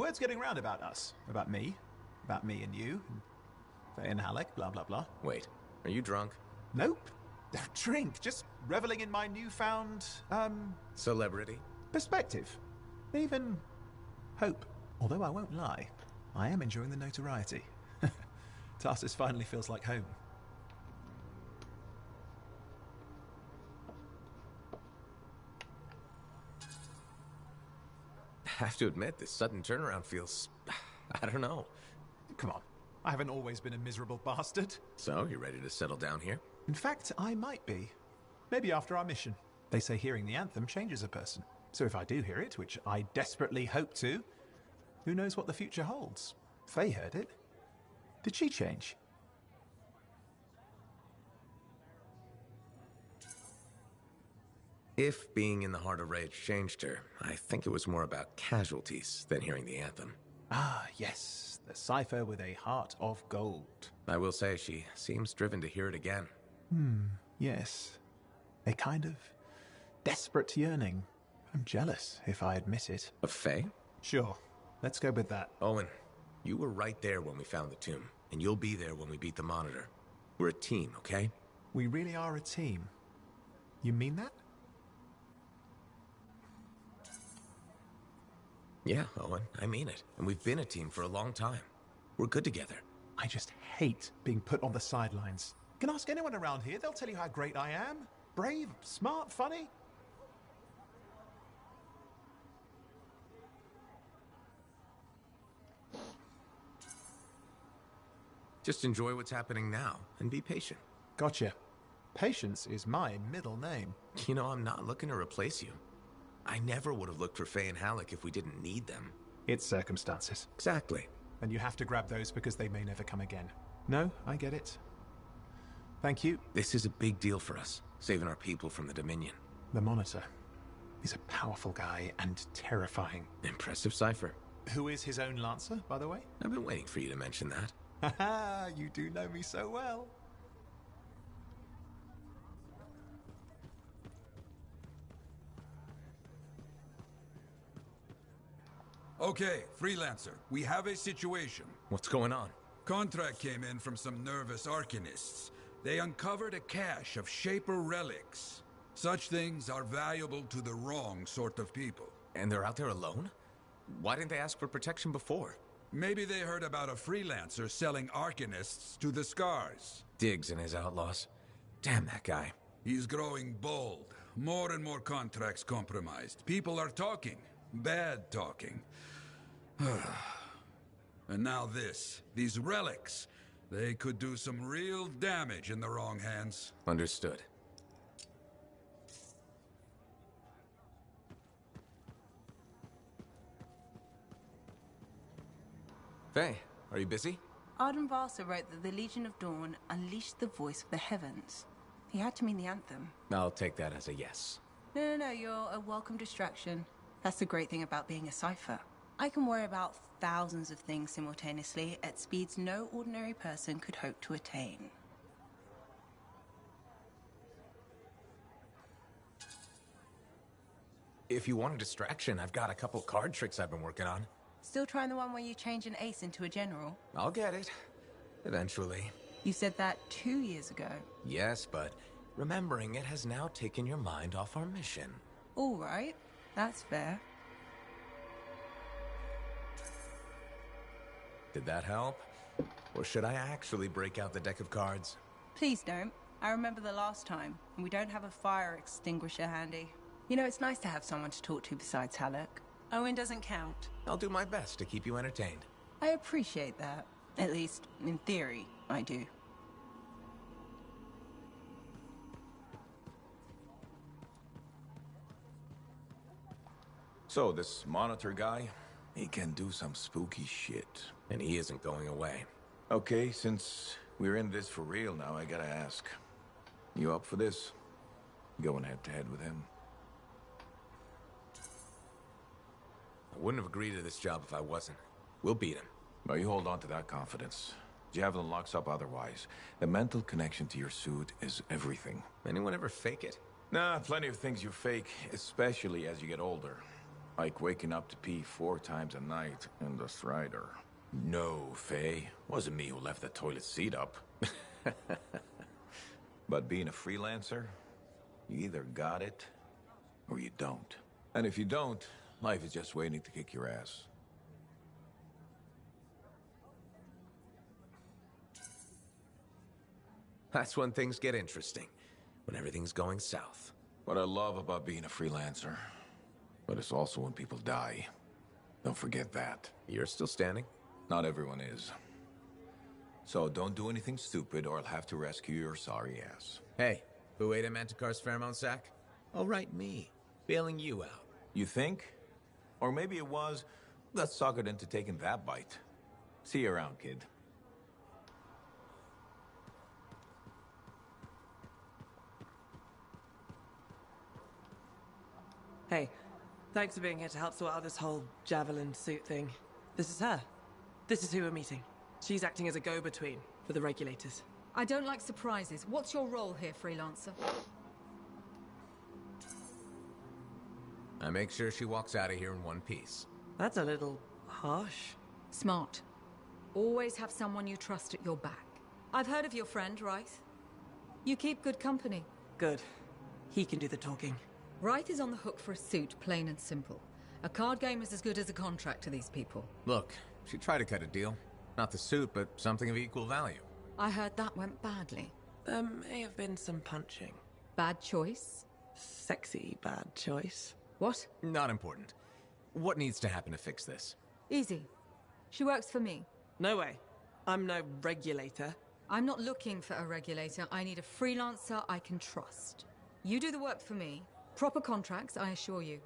word's getting round about us. About me and you, and Faye and Halleck, blah blah blah. Wait, are you drunk? Nope. Don't drink, just reveling in my newfound, Celebrity? perspective. Even hope. Although I won't lie, I am enjoying the notoriety. Tarsus finally feels like home. I have to admit, this sudden turnaround feels... I don't know. Come on, I haven't always been a miserable bastard. So, you ready to settle down here? In fact, I might be. Maybe after our mission. They say hearing the anthem changes a person. So if I do hear it, which I desperately hope to, who knows what the future holds? Faye heard it. Did she change? If being in the Heart of Rage changed her, I think it was more about casualties than hearing the anthem. Ah, yes. The cipher with a heart of gold. I will say she seems driven to hear it again. Yes. A kind of desperate yearning. I'm jealous, if I admit it. Of Faye? Sure. Let's go with that. Owen, you were right there when we found the tomb, and you'll be there when we beat the Monitor. We're a team, okay? We really are a team. You mean that? Yeah, Owen, I mean it. And we've been a team for a long time. We're good together. I just hate being put on the sidelines. You can ask anyone around here, they'll tell you how great I am. Brave, smart, funny. Just enjoy what's happening now, and be patient. Gotcha. Patience is my middle name. You know, I'm not looking to replace you. I never would have looked for Faye and Halleck if we didn't need them. It's circumstances. Exactly. And you have to grab those because they may never come again. No, I get it. Thank you. This is a big deal for us, saving our people from the Dominion. The Monitor. He's a powerful guy and terrifying. Impressive cipher. Who is his own Lancer, by the way? I've been waiting for you to mention that. Haha, you do know me so well. Okay, Freelancer, we have a situation. What's going on? Contract came in from some nervous Arcanists. They uncovered a cache of Shaper relics. Such things are valuable to the wrong sort of people. And they're out there alone? Why didn't they ask for protection before? Maybe they heard about a Freelancer selling Arcanists to the Scars. Diggs and his outlaws. Damn that guy. He's growing bold. More and more contracts compromised. People are talking. Bad talking. And now this. These relics. They could do some real damage in the wrong hands. Understood. Faye, are you busy? Arden Varsa wrote that the Legion of Dawn unleashed the voice of the heavens. He had to mean the anthem. I'll take that as a yes. No, you're a welcome distraction. That's the great thing about being a cipher. I can worry about thousands of things simultaneously at speeds no ordinary person could hope to attain. If you want a distraction, I've got a couple card tricks I've been working on. Still trying the one where you change an ace into a general? I'll get it. Eventually. You said that 2 years ago. Yes, but remembering it has now taken your mind off our mission. All right. That's fair. Did that help? Or should I actually break out the deck of cards? Please don't. I remember the last time, and we don't have a fire extinguisher handy. You know, it's nice to have someone to talk to besides Halleck. Owen doesn't count. I'll do my best to keep you entertained. I appreciate that. At least, in theory, I do. So, this Monitor guy, he can do some spooky shit. And he isn't going away. Okay, since we're in this for real now, I gotta ask. You up for this? Going head-to-head with him? I wouldn't have agreed to this job if I wasn't. We'll beat him. Well, you hold on to that confidence. Javelin locks up otherwise. The mental connection to your suit is everything. Anyone ever fake it? Nah, plenty of things you fake, especially as you get older. Like waking up to pee 4 times a night in the Strider. No, Faye. Wasn't me who left the toilet seat up. But being a freelancer, you either got it or you don't. And if you don't, life is just waiting to kick your ass. That's when things get interesting. When everything's going south. What I love about being a freelancer, but it's also when people die. Don't forget that. You're still standing? Not everyone is. So don't do anything stupid or I'll have to rescue your sorry ass. Hey, who ate a Manticore's pheromone sac? Oh, right, me. Bailing you out. You think? Or maybe it was, got suckered into taking that bite. See you around, kid. Hey, thanks for being here to help sort out this whole javelin suit thing. This is her. This is who we're meeting. She's acting as a go-between for the regulators. I don't like surprises. What's your role here, freelancer? I make sure she walks out of here in one piece. That's a little harsh. Smart. Always have someone you trust at your back. I've heard of your friend, Wraith. You keep good company. Good. He can do the talking. Wraith is on the hook for a suit, plain and simple. A card game is as good as a contract to these people. Look, she tried to cut a deal. Not the suit, but something of equal value. I heard that went badly. There may have been some punching. Bad choice? Sexy bad choice. What? Not important. What needs to happen to fix this? Easy. She works for me. No way. I'm no regulator. I'm not looking for a regulator. I need a freelancer I can trust. You do the work for me. Proper contracts, I assure you.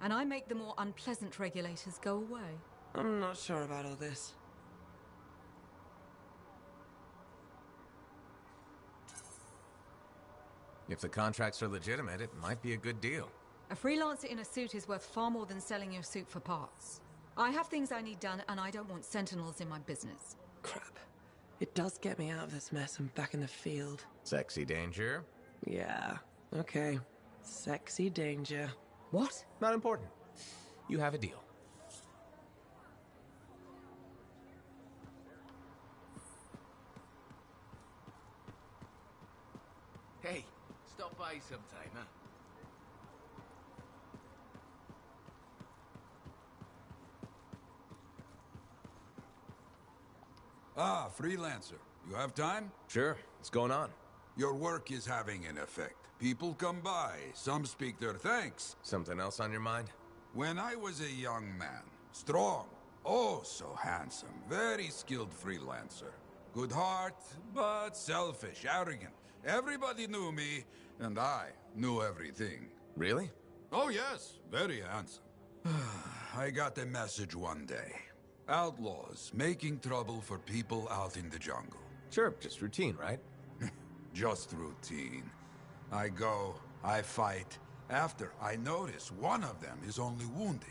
And I make the more unpleasant regulators go away. I'm not sure about all this. If the contracts are legitimate, it might be a good deal. A freelancer in a suit is worth far more than selling your suit for parts. I have things I need done, and I don't want sentinels in my business. Crap. It does get me out of this mess and back in the field. Sexy danger? Yeah, okay. Sexy danger. What? Not important. You have a deal. Hey, stop by sometime, huh? Ah, freelancer. You have time? Sure. What's going on? Your work is having an effect. People come by, some speak their thanks. Something else on your mind? When I was a young man, strong, oh so handsome, very skilled freelancer. Good heart, but selfish, arrogant. Everybody knew me, and I knew everything. Really? Oh yes, very handsome. I got a message one day. Outlaws making trouble for people out in the jungle. Sure, just routine, right? Just routine. I go, I fight. After, I notice one of them is only wounded.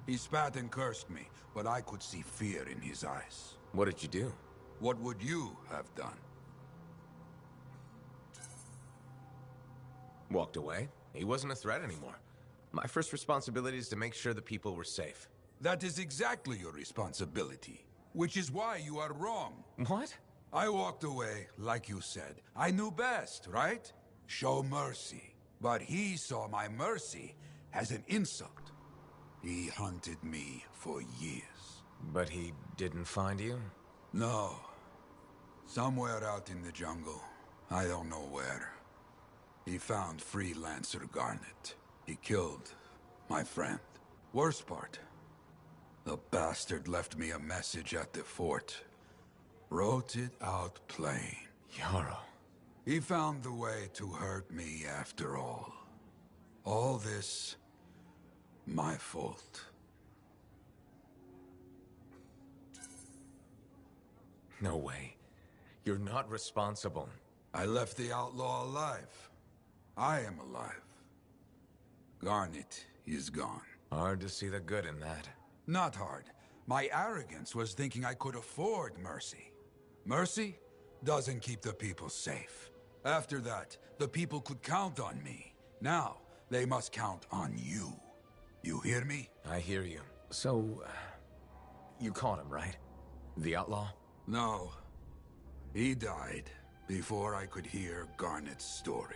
He spat and cursed me, but I could see fear in his eyes. What did you do? What would you have done? Walked away. He wasn't a threat anymore. My first responsibility is to make sure the people were safe. That is exactly your responsibility, which is why you are wrong. What? I walked away, like you said. I knew best, right? Show mercy. But he saw my mercy as an insult. He hunted me for years. But he didn't find you? No. Somewhere out in the jungle. I don't know where. He found freelancer Garnet. He killed my friend. Worst part, the bastard left me a message at the fort. Wrote it out plain. Yarrow. He found the way to hurt me after all. All this, my fault. No way. You're not responsible. I left the outlaw alive. I am alive. Garnet is gone. Hard to see the good in that. Not hard. My arrogance was thinking I could afford mercy. Mercy doesn't keep the people safe. After that, the people could count on me. Now, they must count on you. You hear me? I hear you. So, you caught him, right? The outlaw? No. He died before I could hear Garnet's story.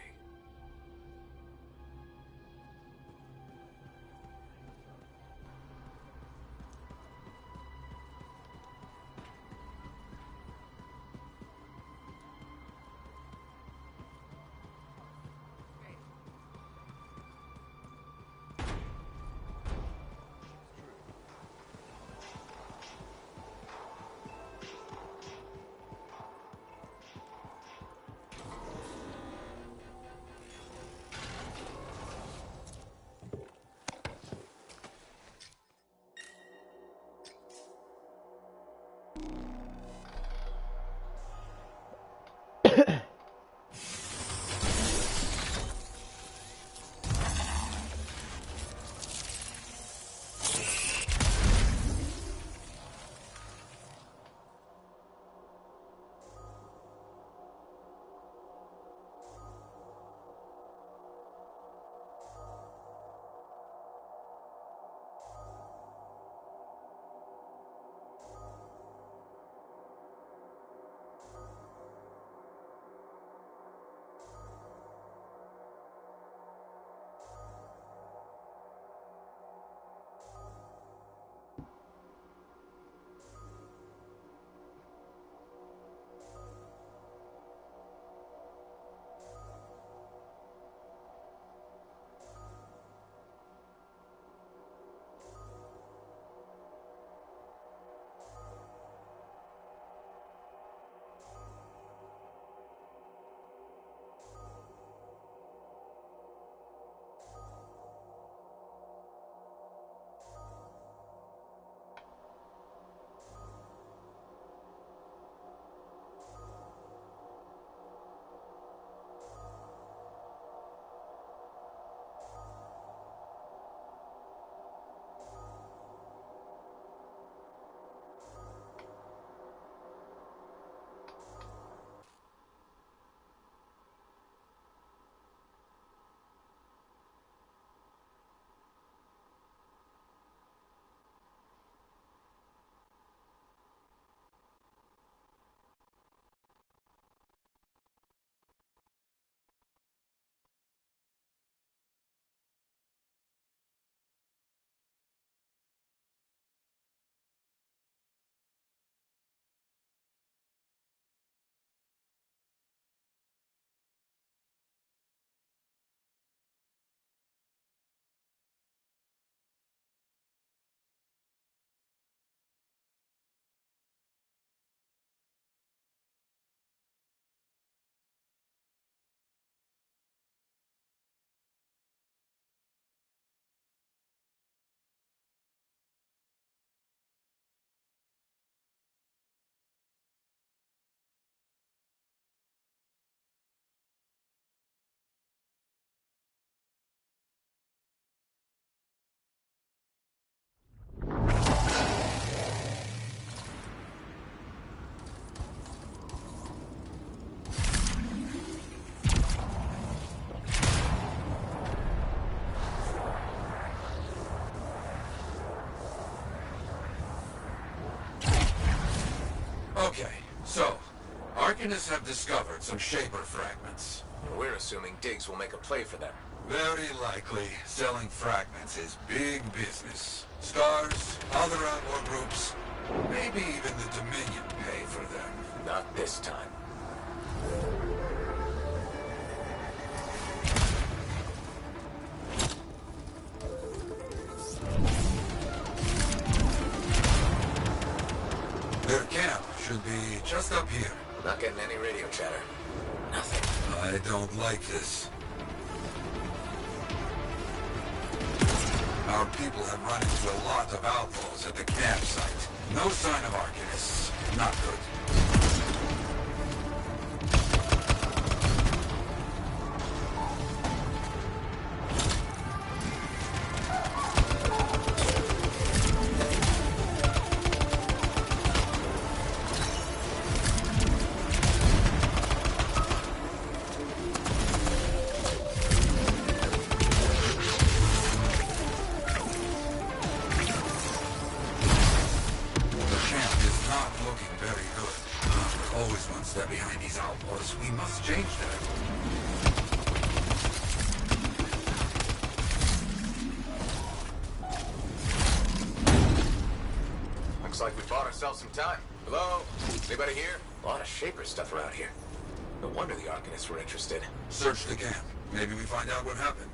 Okay, so, Arcanists have discovered some Shaper fragments. We're assuming Diggs will make a play for them. Very likely, selling fragments is big business. Scars, other outlaw groups, maybe even the Dominion pay for them. Not this time. Their camp should be just up here. Not getting any radio chatter. Nothing. I don't like this. Our people have run into a lot of outlaws at the campsite. No sign of Arcanists. Not good. not looking very good. We're always one step behind these outlaws. We must change that. Looks like we bought ourselves some time. Hello? Anybody here? A lot of Shaper stuff around here. No wonder the Arcanists were interested. Search the camp. Maybe we find out what happened.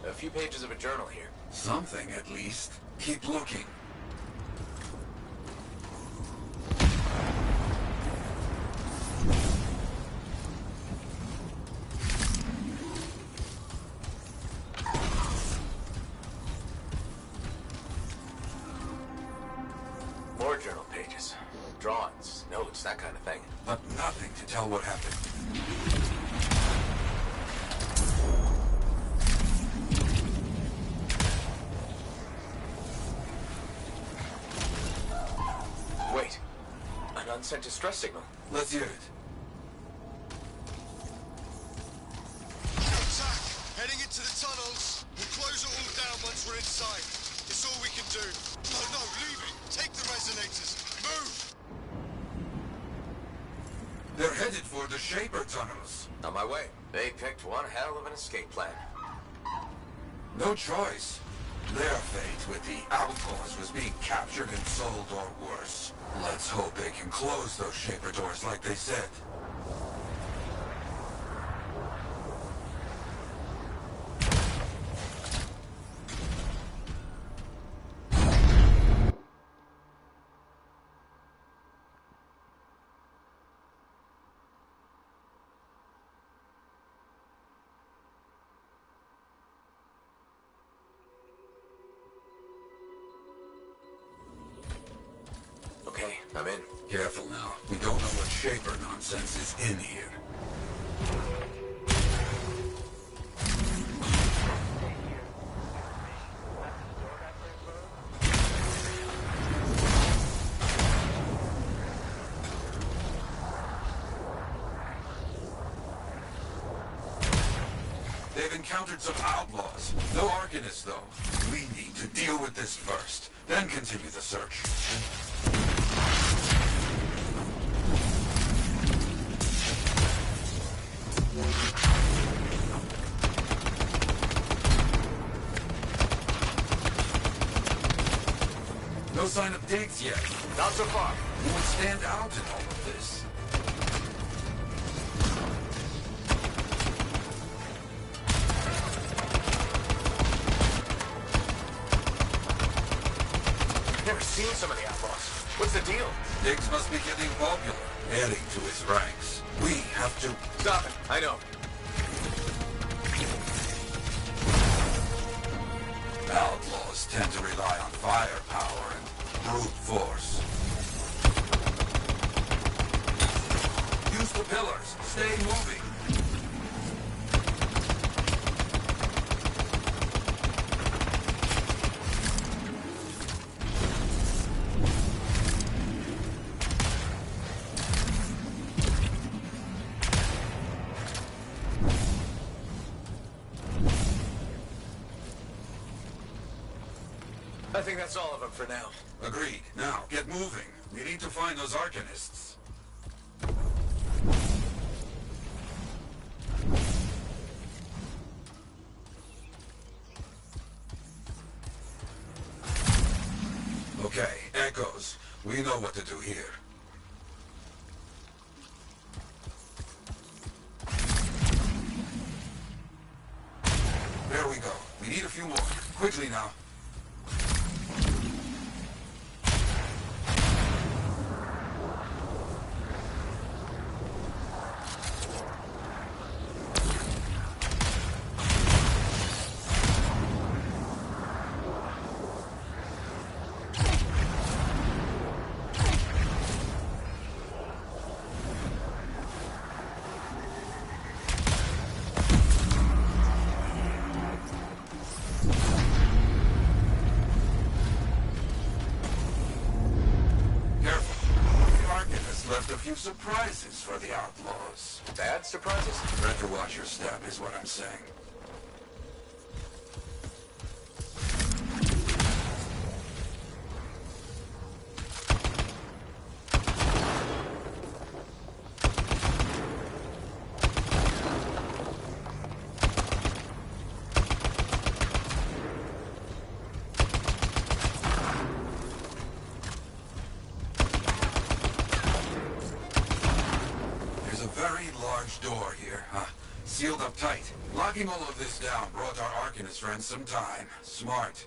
A few pages of a journal here. Something, at least. Keep looking. More journal pages. Drawings, notes, that kind of thing. But nothing to tell what happened. Wait. An unsent distress signal. Let's hear it. Attack! Heading into the tunnels. We'll close it all down once we're inside. It's all we can do. No, leave it. Take the resonators. Move! They're headed for the Shaper tunnels. On my way. They picked one hell of an escape plan. No choice. Their fate with the outlaws was being captured and sold or worse. Let's hope they can close those Shaper doors like they said. Okay, I'm in. Careful now. We don't know what Shaper nonsense is in here. They've encountered some outlaws. No Arcanists, though. We need to deal with this first, then continue the search. No sign of digs yet. Not so far. Who would stand out in all of this? Never seen so many outlaws. What's the deal? Diggs must be getting popular, adding to his ranks. We have to... Stop it. I know. Outlaws tend to rely on firepower and brute force. Use the pillars. Stay moving. I think that's all of them for now. Agreed. Now, get moving. We need to find those Arcanists. Okay, Echoes. We know what to do here. There we go. We need a few more. Quickly now. just left a few surprises for the outlaws. Bad surprises? Better watch your step, is what I'm saying. Door here, huh? Sealed up tight. Locking all of this down brought our Arcanist friends some time. Smart.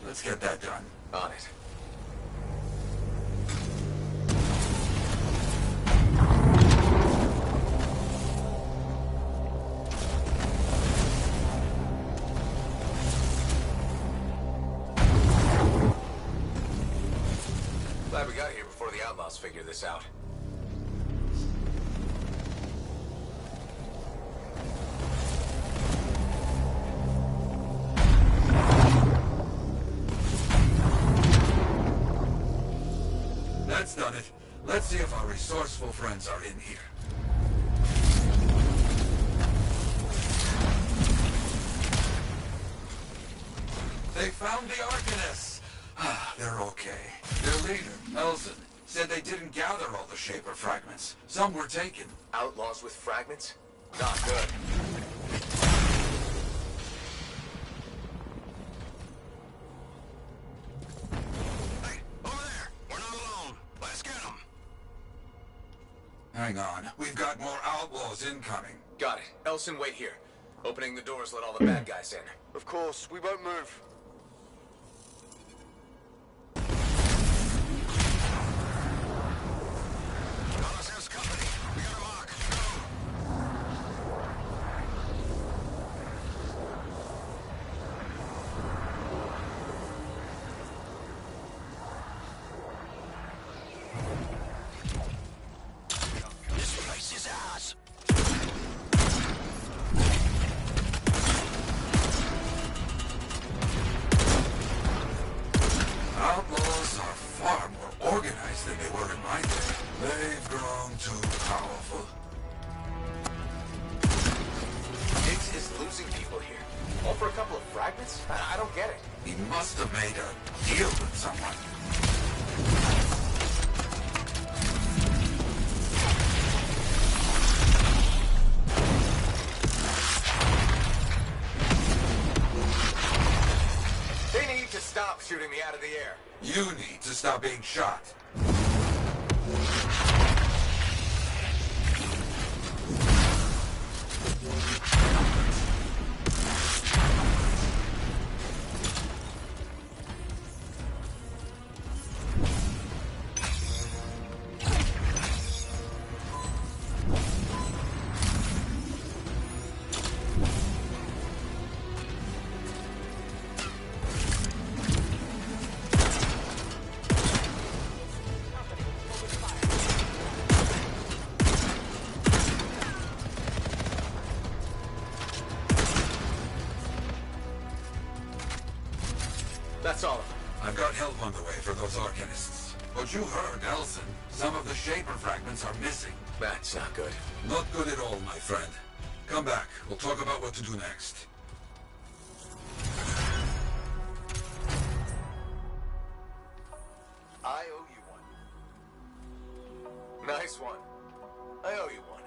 Let's get that done. On it. Glad we got here before the outlaws figure this out. That's done it. Let's see if our resourceful friends are in here. They found the Arcanists. They're okay. Their leader, Elson, said they didn't gather all the Shaper fragments. Some were taken. Outlaws with fragments? Not good. Hang on. We've got more outlaws incoming. Got it. Elson, wait here. Opening the doors, let all the bad guys in. Of course, we won't move. Company. We got a mark. This place is ours. Outlaws are far more organized than they were in my day. They've grown too powerful. Higgs is losing people here. All for a couple of fragments? I don't get it. He must have made a deal with someone. They need to stop shooting me out of the air. You need to stop being shot. That's all of them. I've got help on the way for those Arcanists. But you heard, Elson. Some of the Shaper fragments are missing. That's not good. Not good at all, my friend. Come back. We'll talk about what to do next. I owe you one. Nice one. I owe you one.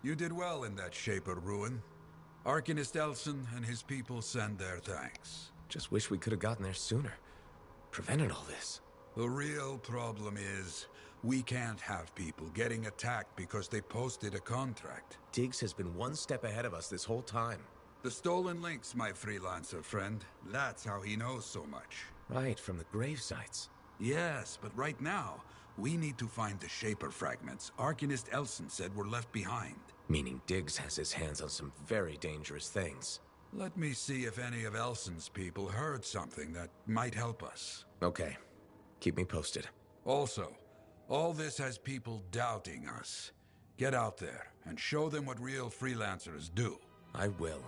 You did well in that Shaper ruin. Arcanist Elson and his people send their thanks. Just wish we could have gotten there sooner. Prevented all this. The real problem is, we can't have people getting attacked because they posted a contract. Diggs has been one step ahead of us this whole time. The stolen links, my freelancer friend. That's how he knows so much. Right, from the grave sites. Yes, but right now, we need to find the Shaper fragments Arcanist Elson said were left behind. Meaning Diggs has his hands on some very dangerous things. Let me see if any of Elson's people heard something that might help us. Okay. Keep me posted. Also, all this has people doubting us. Get out there and show them what real freelancers do. I will.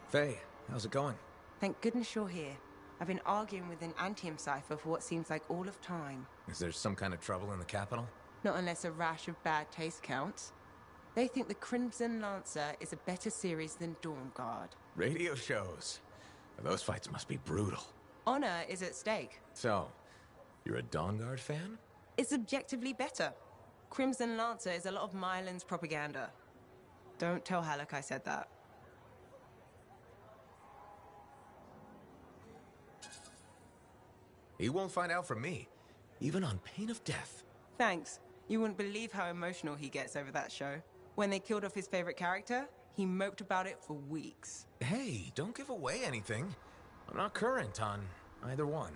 Faye, how's it going? Thank goodness you're here. I've been arguing with an Antium cipher for what seems like all of time. Is there some kind of trouble in the capital? Not unless a rash of bad taste counts. They think the Crimson Lancer is a better series than Dawn Guard. Radio shows. Those fights must be brutal. Honor is at stake. So, you're a Dawn Guard fan? It's objectively better. Crimson Lancer is a lot of Mylan's propaganda. Don't tell Halleck I said that. He won't find out from me, even on pain of death. Thanks. You wouldn't believe how emotional he gets over that show. When they killed off his favorite character, he moped about it for weeks. Hey, don't give away anything. I'm not current on either one.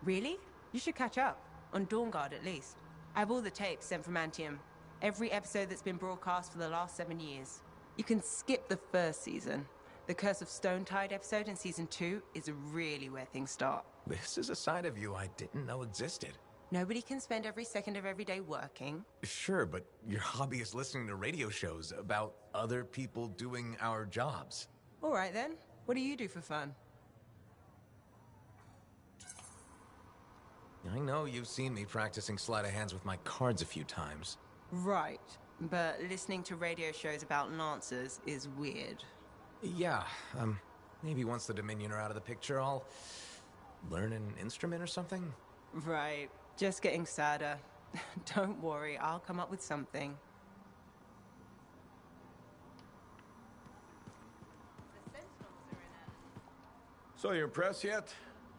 Really? You should catch up. On Dawn Guard, at least. I have all the tapes sent from Antium. Every episode that's been broadcast for the last 7 years. You can skip the first season. The Curse of Stonetide episode in Season 2 is really where things start. This is a side of you I didn't know existed. Nobody can spend every second of every day working. Sure, but your hobby is listening to radio shows about other people doing our jobs. All right then. What do you do for fun? I know you've seen me practicing sleight of hands with my cards a few times. Right. But listening to radio shows about lancers is weird. Yeah, maybe once the Dominion are out of the picture, I'll learn an instrument or something? Right. Just getting sadder. Don't worry, I'll come up with something. So you impressed yet?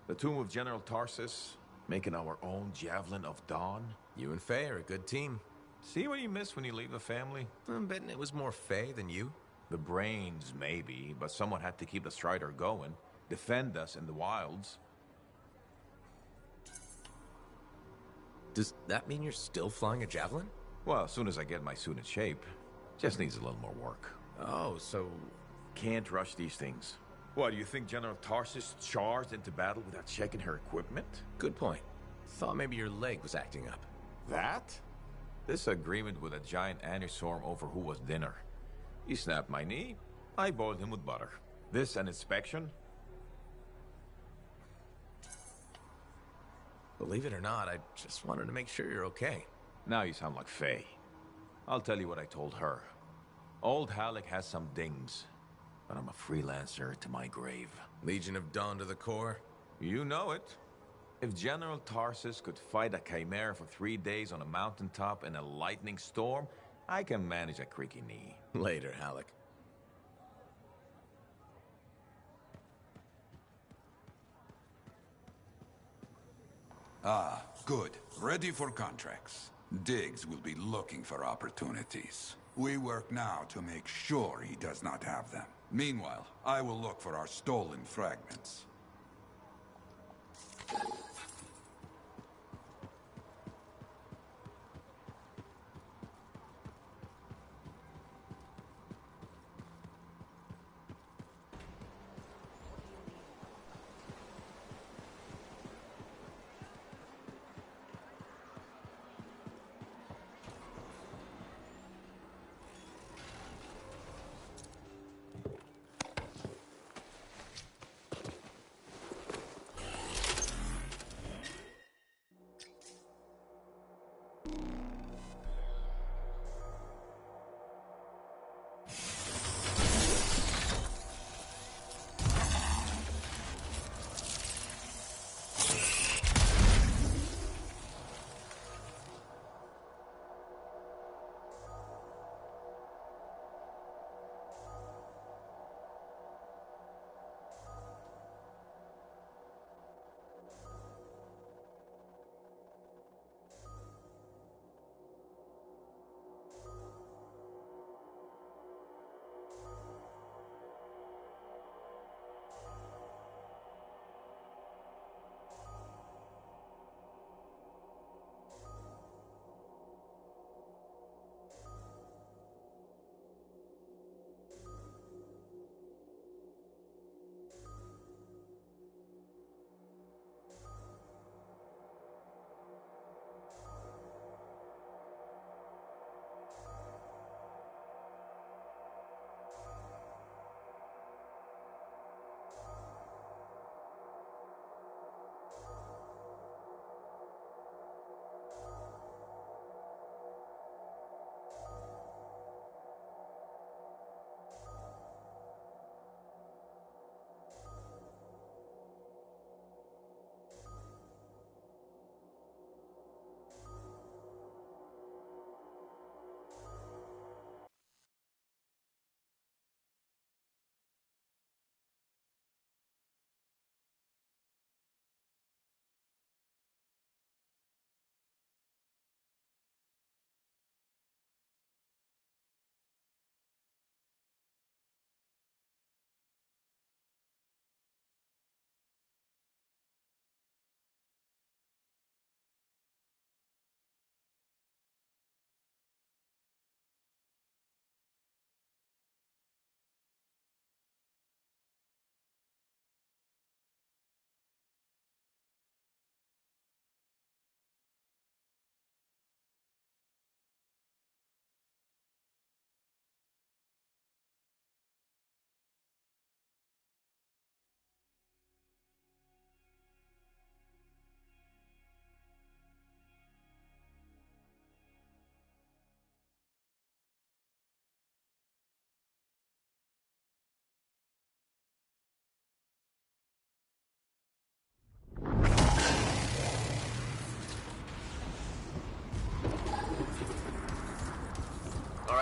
The tomb of General Tarsus, making our own Javelin of Dawn? You and Faye are a good team. See what you miss when you leave the family? I'm betting it was more Faye than you. The brains, maybe, but someone had to keep the Strider going, defend us in the wilds. Does that mean you're still flying a Javelin? Well, as soon as I get my suit in shape. Just needs a little more work. Oh, so... Can't rush these things. What, do you think General Tarsus charged into battle without checking her equipment? Good point. Thought maybe your leg was acting up. That? This agreement with a giant aneurysm over who was dinner. He snapped my knee, I boiled him with butter. This an inspection? Believe it or not, I just wanted to make sure you're okay. Now you sound like Faye. I'll tell you what I told her. Old Halleck has some dings, but I'm a freelancer to my grave. Legion of Dawn to the core? You know it. If General Tarsus could fight a chimera for 3 days on a mountaintop in a lightning storm, I can manage a creaky knee. Later, Halleck. Ah, good. Ready for contracts. Diggs will be looking for opportunities. We work now to make sure he does not have them. Meanwhile, I will look for our stolen fragments.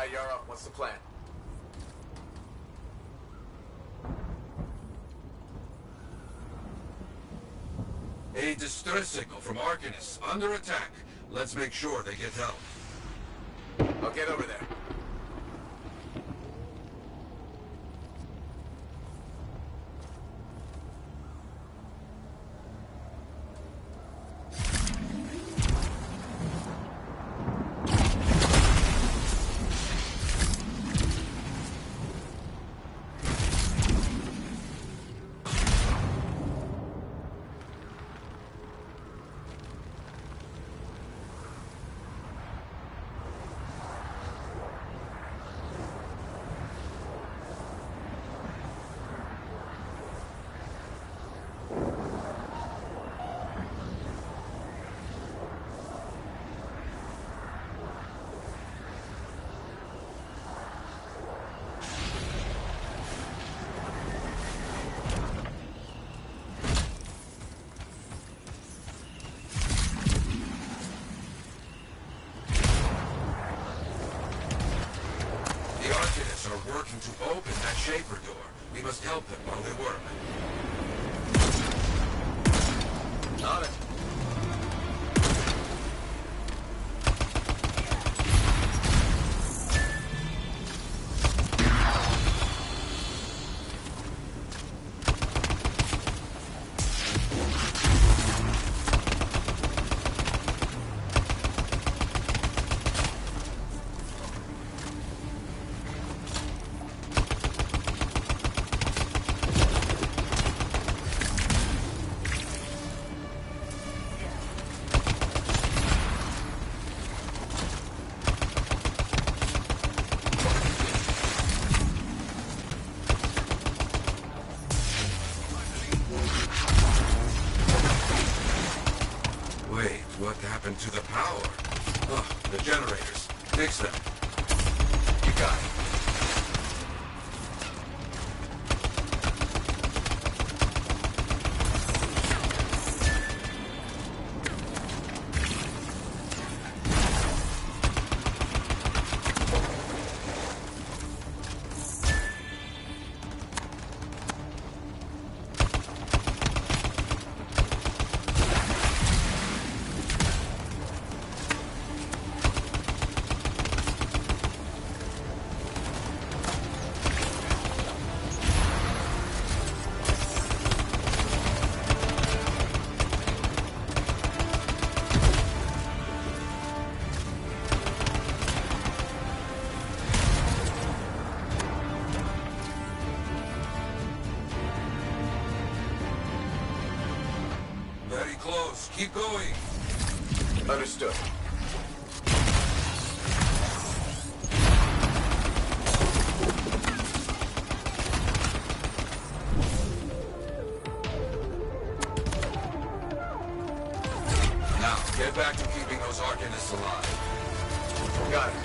right, Yara. What's the plan? A distress signal from Arcanists. Under attack. Let's make sure they get help. I'll get over there. Working to open that Shaper door. We must help them while they work. On it. What happened to the power? Oh, the generators. Fix them. You got it. Very close. Keep going. Understood. Now, get back to keeping those Arcanists alive. Got it.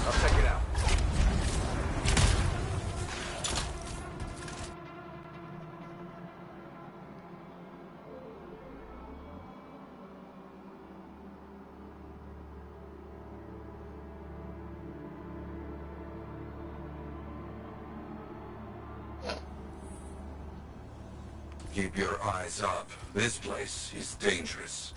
I'll check it out. Keep your eyes up. This place is dangerous.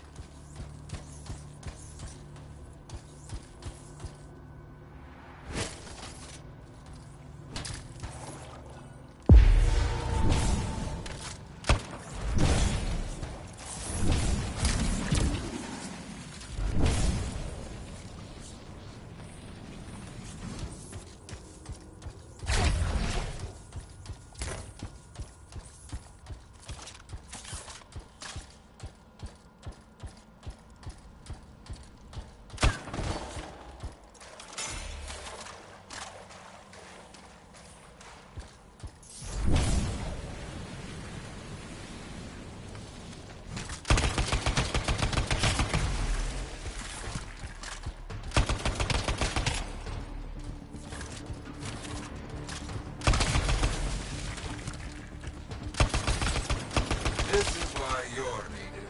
you're needed.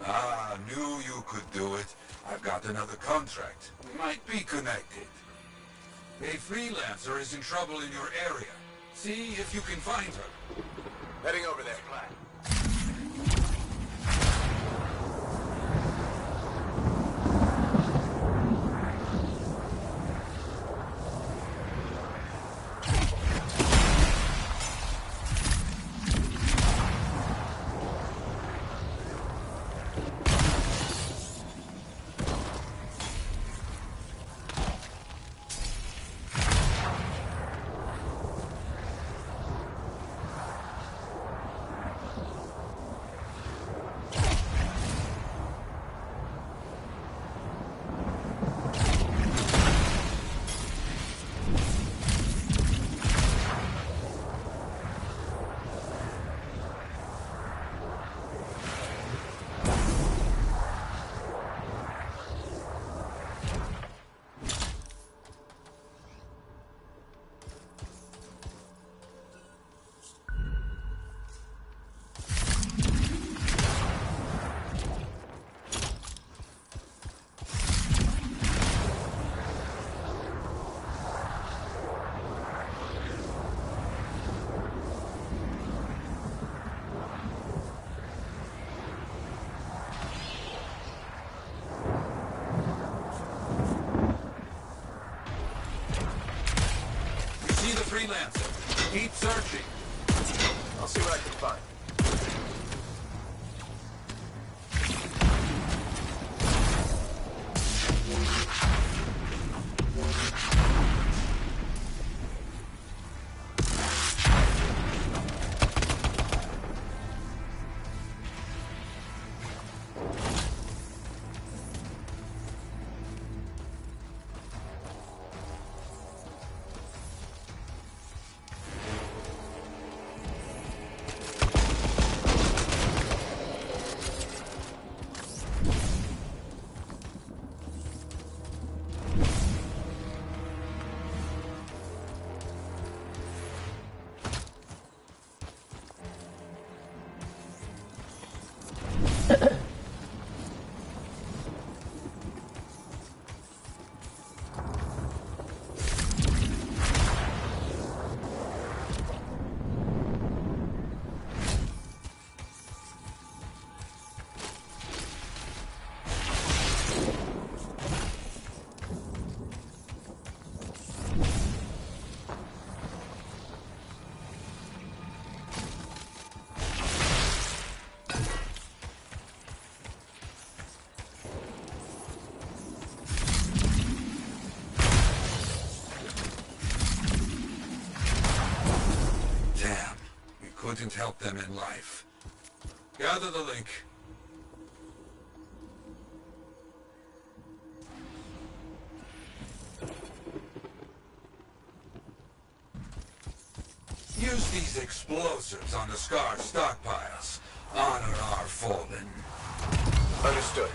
Ah, knew you could do it. I've got another contract. Might be connected. A freelancer is in trouble in your area. See if you can find her. Heading over there. Freelancer. Keep searching. I'll see what I can find. couldn't help them in life. Gather the link. Use these explosives on the Scar stockpiles. Honor our fallen. Understood.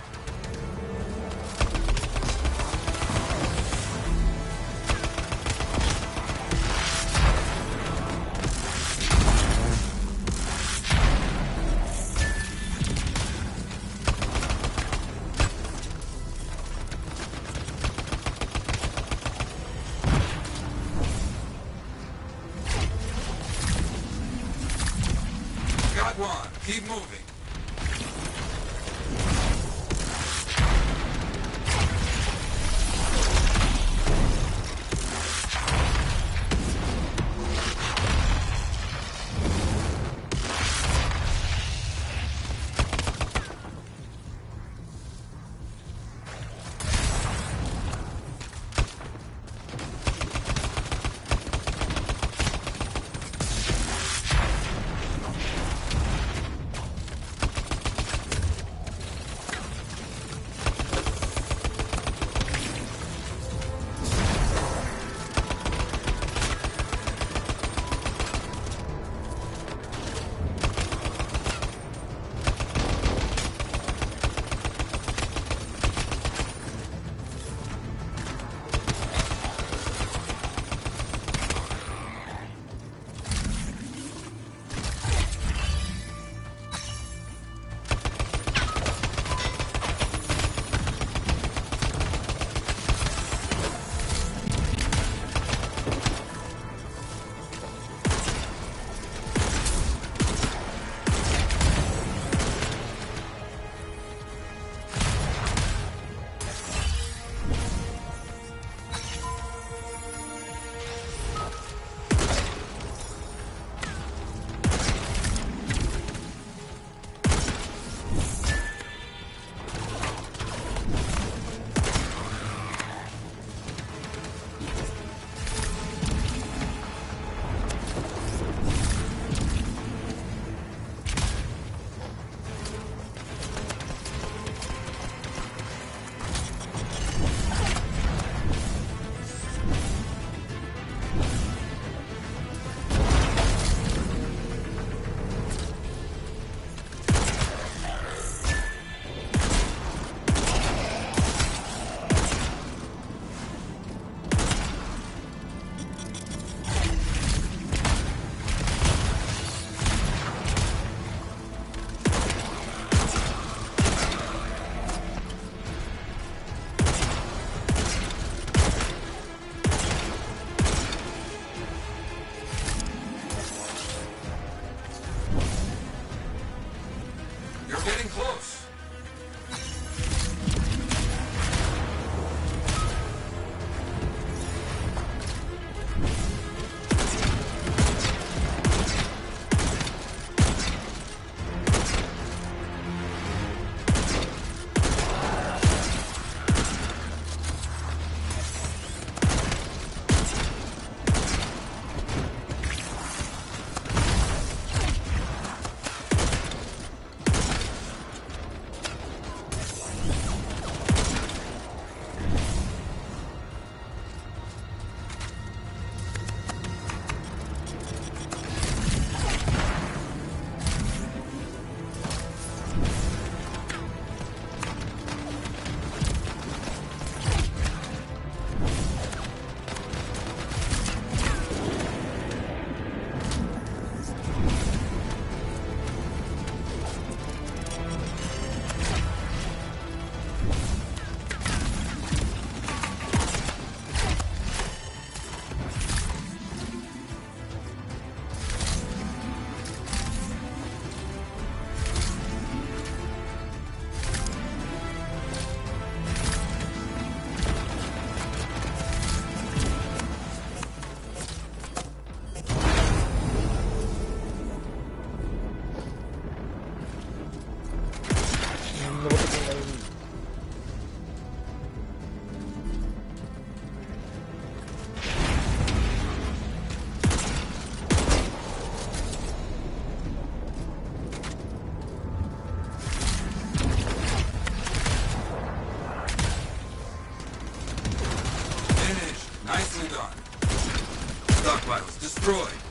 Got one. Keep moving.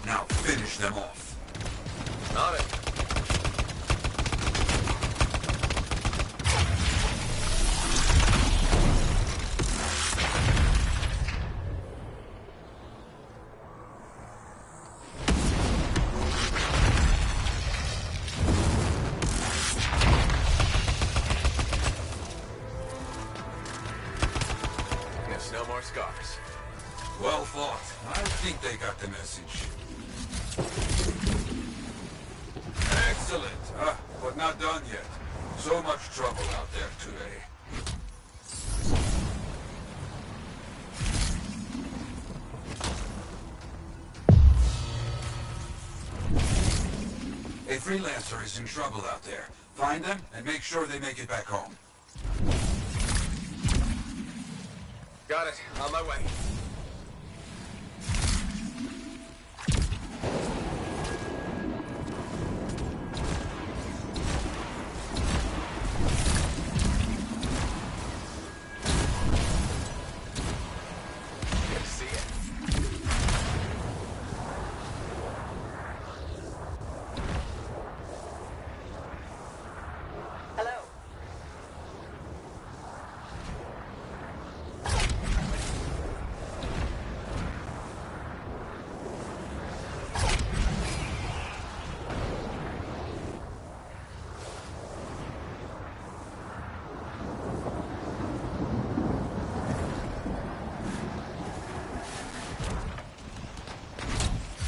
Now finish them off. On it. Guess no more scars. Well fought. I think they got the message. Excellent. But not done yet. So much trouble out there today. A freelancer is in trouble out there. Find them and make sure they make it back home. Got it. On my way. Good to see you. Hello.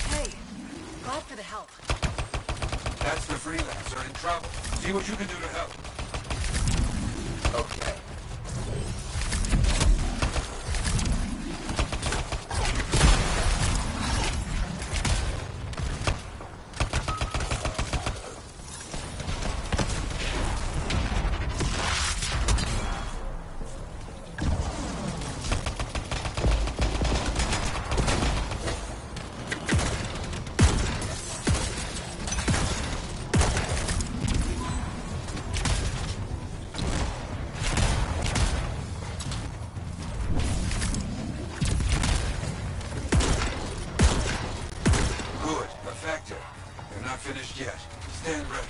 Hey, glad for the help. That's the freelancer in trouble. See what you can do to help. Okay. Good. Effective. They're not finished yet. Stand ready.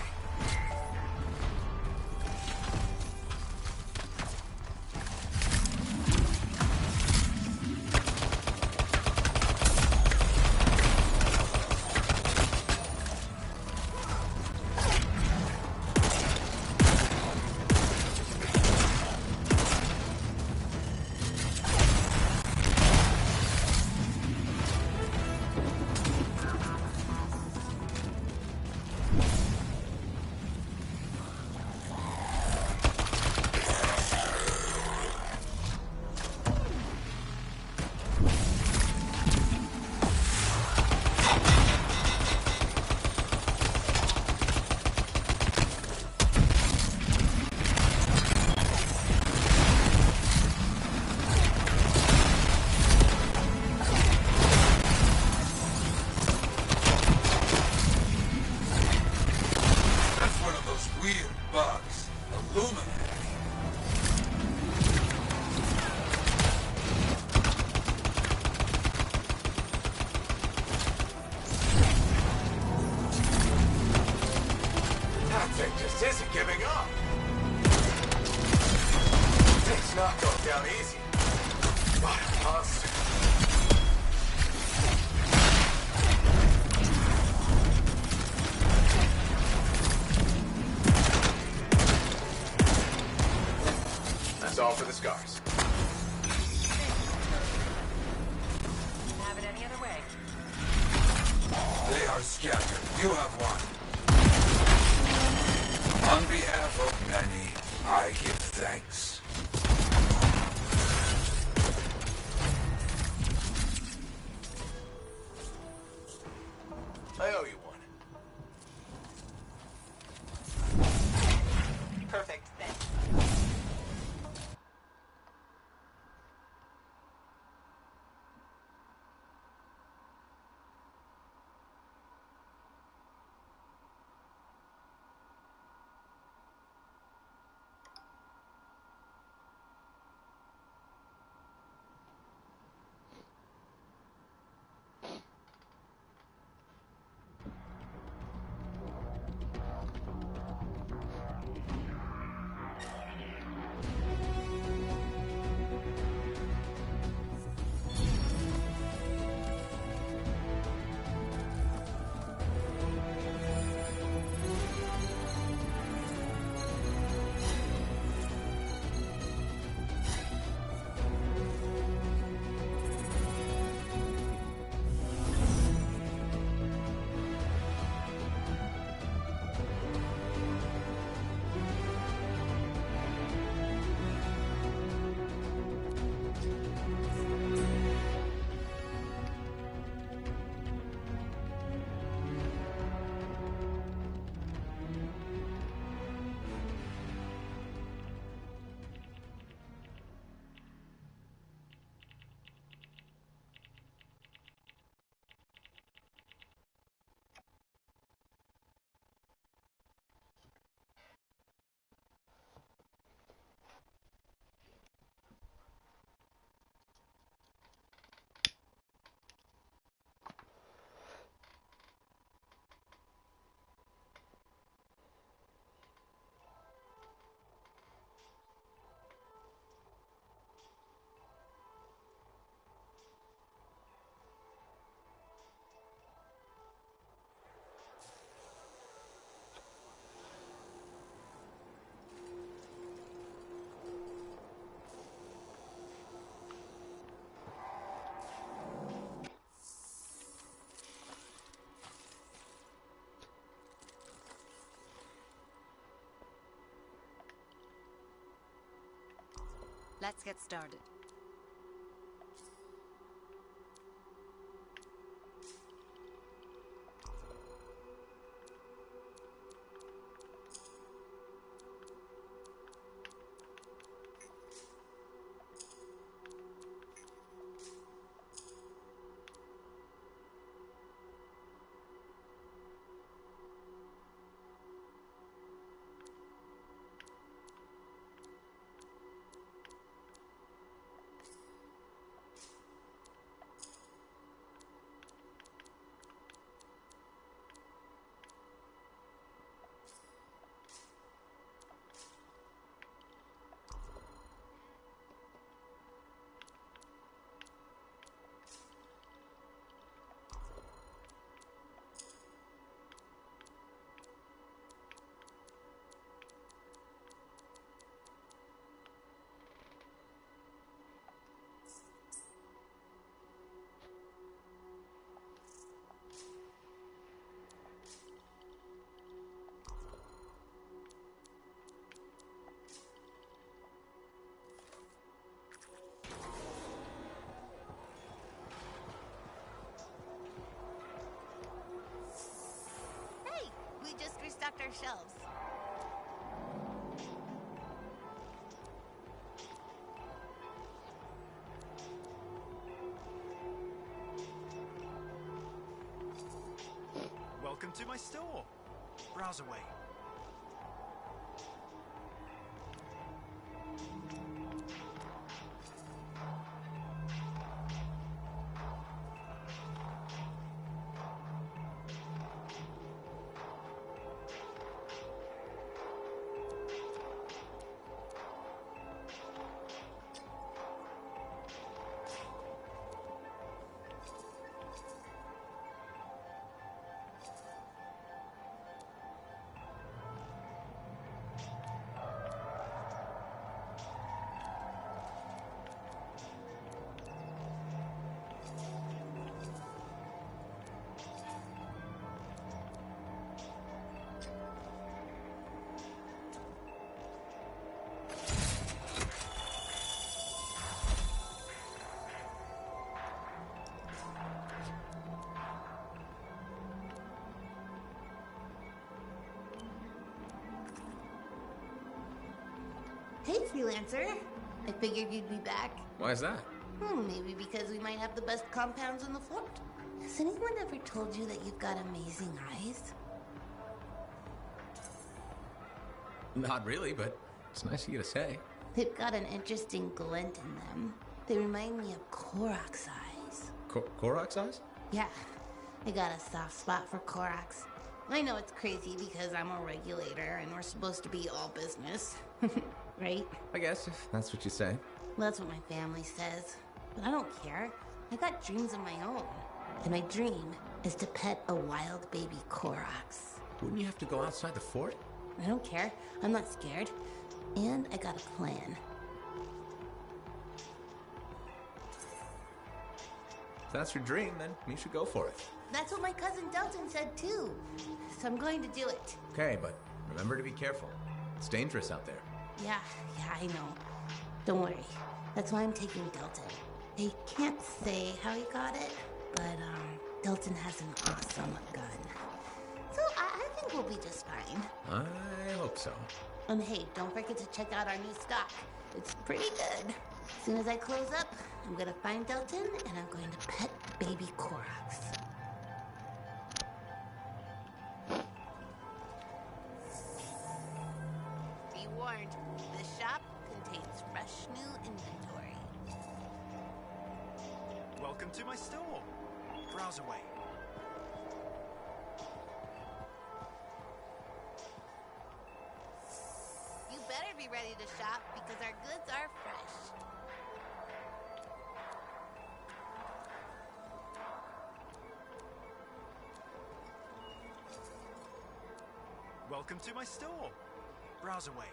That's one of those weird bugs. Illuminati. That thing just isn't giving up. It's not going down easy. What a monster. That's all for the scars. Have it any other way. They are scattered. You have one. On behalf of many, I give thanks. I owe you one. Perfect. Thanks. Let's get started. We just restocked our shelves. Welcome to my store. Browse away. Hey, freelancer. I figured you'd be back. Why is that? Maybe because we might have the best compounds in the fort. Has anyone ever told you that you've got amazing eyes? Not really, but it's nice of you to say. They've got an interesting glint in them. They remind me of Korok's eyes. Korok's eyes? Yeah, I got a soft spot for Korok's. I know it's crazy because I'm a regulator and we're supposed to be all business. Right? I guess, if that's what you say. Well, that's what my family says. But I don't care. I got dreams of my own. And my dream is to pet a wild baby Korok's. Wouldn't you have to go outside the fort? I don't care. I'm not scared. And I got a plan. If that's your dream, then you should go for it. That's what my cousin Delton said too. So I'm going to do it. Okay, but remember to be careful. It's dangerous out there. Yeah, I know. Don't worry. That's why I'm taking Delton. I can't say how he got it, but Delton has an awesome gun. So I think we'll be just fine. I hope so. Hey, don't forget to check out our new stock. It's pretty good. As soon as I close up, I'm gonna find Delton and I'm going to pet baby Korok's. Be warned, this shop contains fresh new inventory. Welcome to my store. Browse away. You better be ready to shop because our goods are fresh. Welcome to my store. Browse away.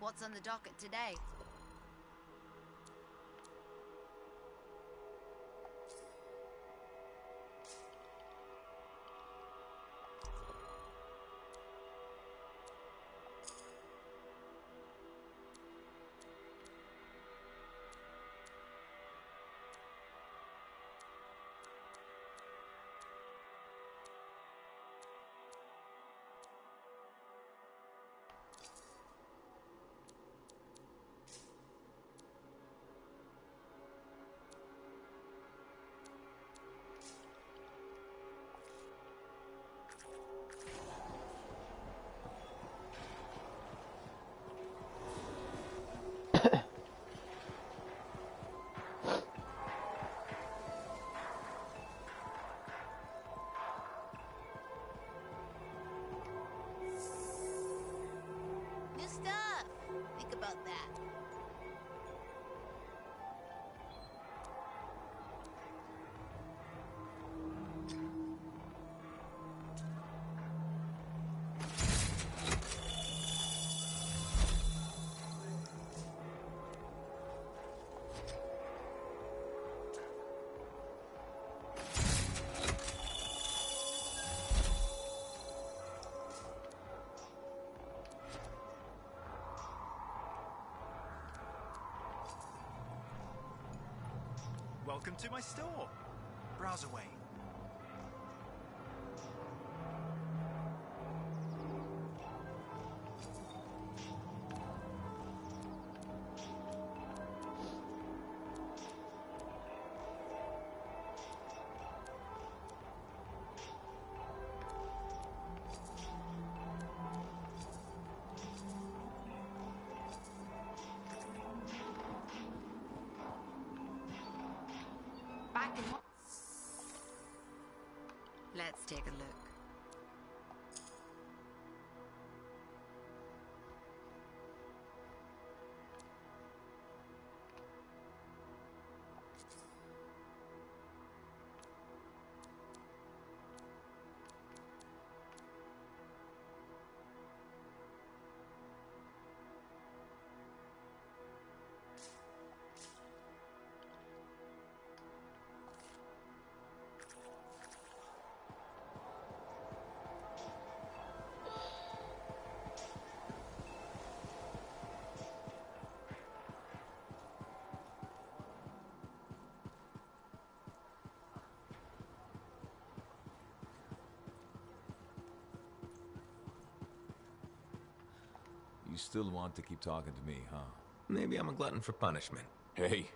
What's on the docket today? New stuff! Think about that. Welcome to my store. Browse away. Back in what? Let's take a look. You still want to keep talking to me, huh? Maybe I'm a glutton for punishment. Hey,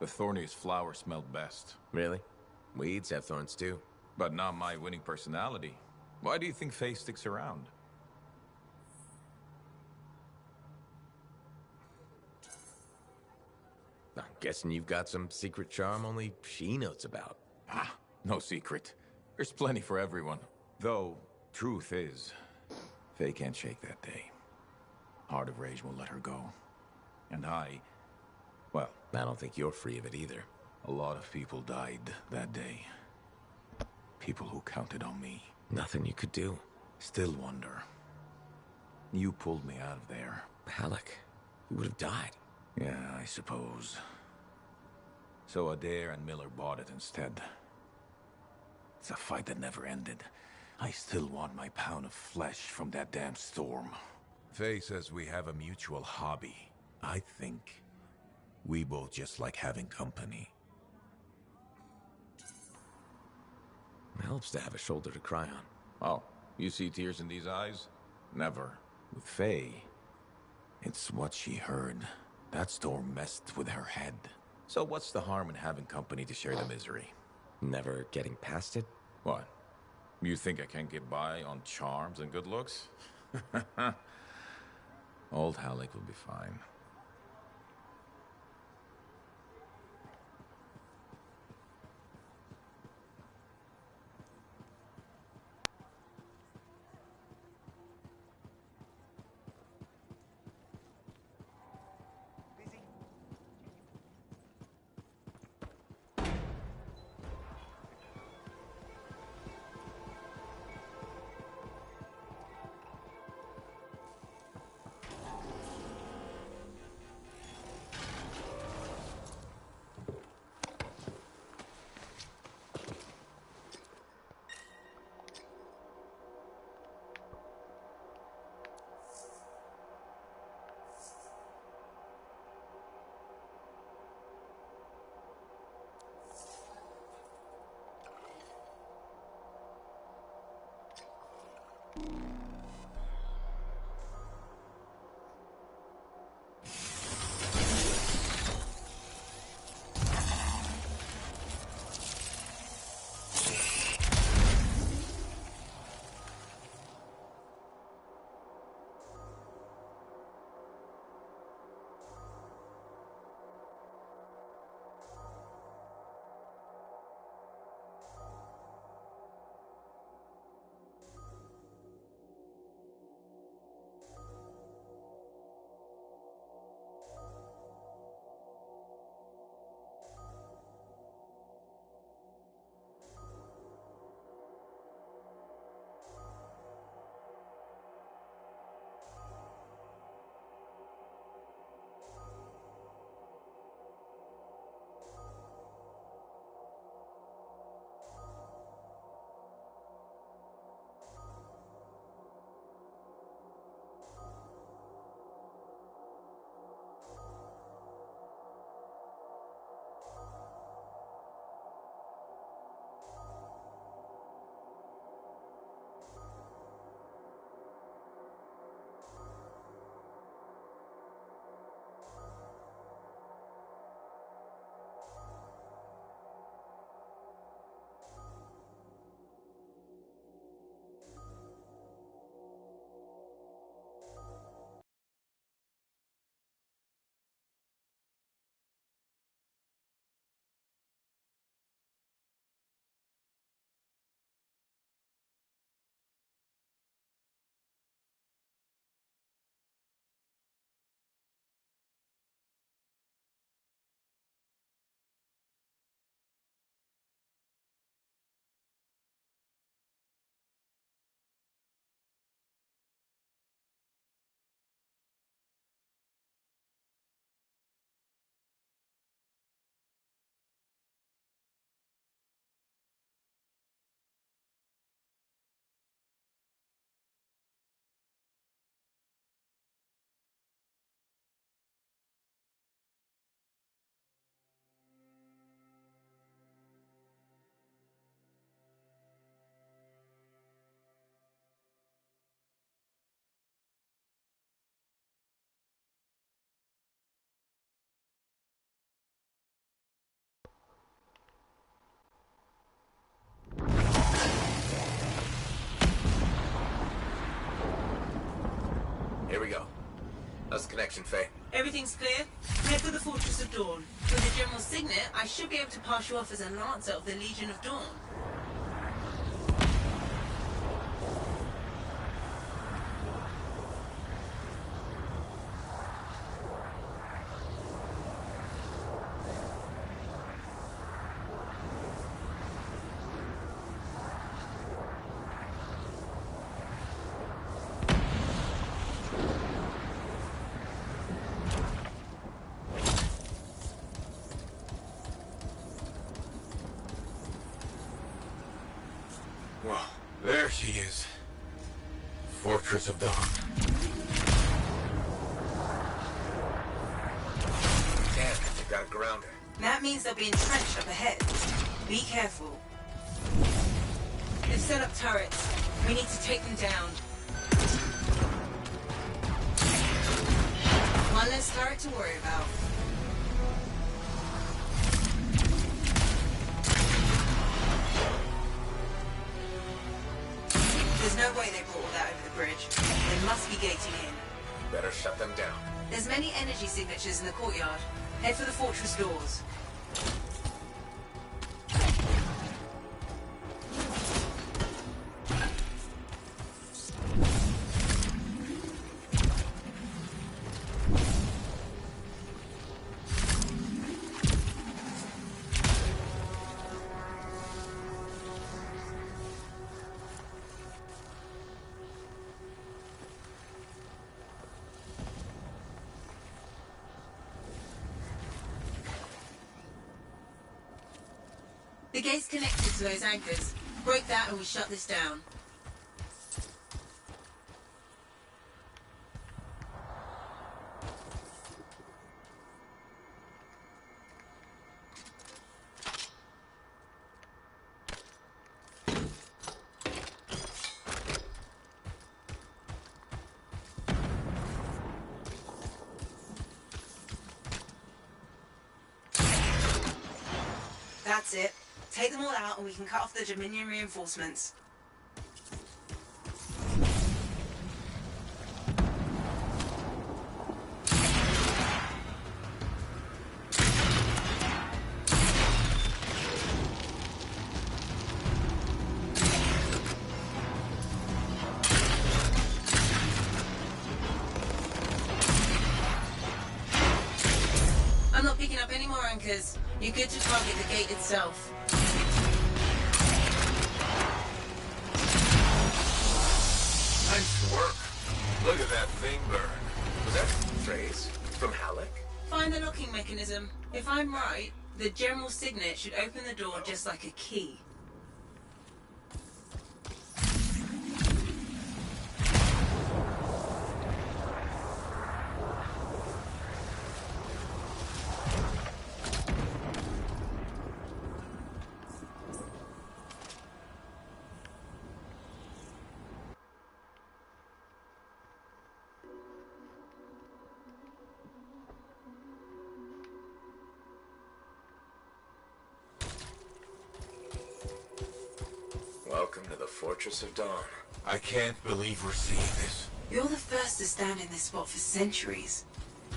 the thorniest flower smelled best. Really? Weeds have thorns too. But not my winning personality. Why do you think Faye sticks around? I'm guessing you've got some secret charm only she knows about. Ah, no secret. There's plenty for everyone. Though, truth is, Faye can't shake that day. Heart of Rage won't let her go. And well, I don't think you're free of it either. A lot of people died that day. People who counted on me. Nothing you could do. Still wonder. You pulled me out of there. Halleck, you would have died. Yeah, I suppose. So Adair and Miller bought it instead. It's a fight that never ended. I still want my pound of flesh from that damn storm. Faye says we have a mutual hobby. I think we both just like having company. It helps to have a shoulder to cry on. Oh, you see tears in these eyes? Never. With Faye, it's what she heard. That storm messed with her head. So what's the harm in having company to share the misery? Never getting past it? What? You think I can't get by on charms and good looks? Old Halleck will be fine. Here we go. How's the connection, Faye? Everything's clear. Head for the Fortress of Dawn. With the General Signet, I should be able to pass you off as a Lancer of the Legion of Dawn. Well, there she is. Fortress of Dawn. Damn, they got a grounder. That means they'll be entrenched up ahead. Be careful. They've set up turrets. We need to take them down. One less turret to worry about. There's no way they brought all that over the bridge. They must be gating in. Better shut them down. There's many energy signatures in the courtyard. Head for the fortress doors. The gate's connected to those anchors. Break that and we shut this down. That's it. Take them all out and we can cut off the Dominion reinforcements. I'm not picking up any more anchors. You're good to target the gate itself. Nice work. Look at that thing burn. Was that phrase from Halleck? Find the locking mechanism. If I'm right, the general signet should open the door just like a key. Welcome to the Fortress of Dawn. I can't believe we're seeing this. You're the first to stand in this spot for centuries.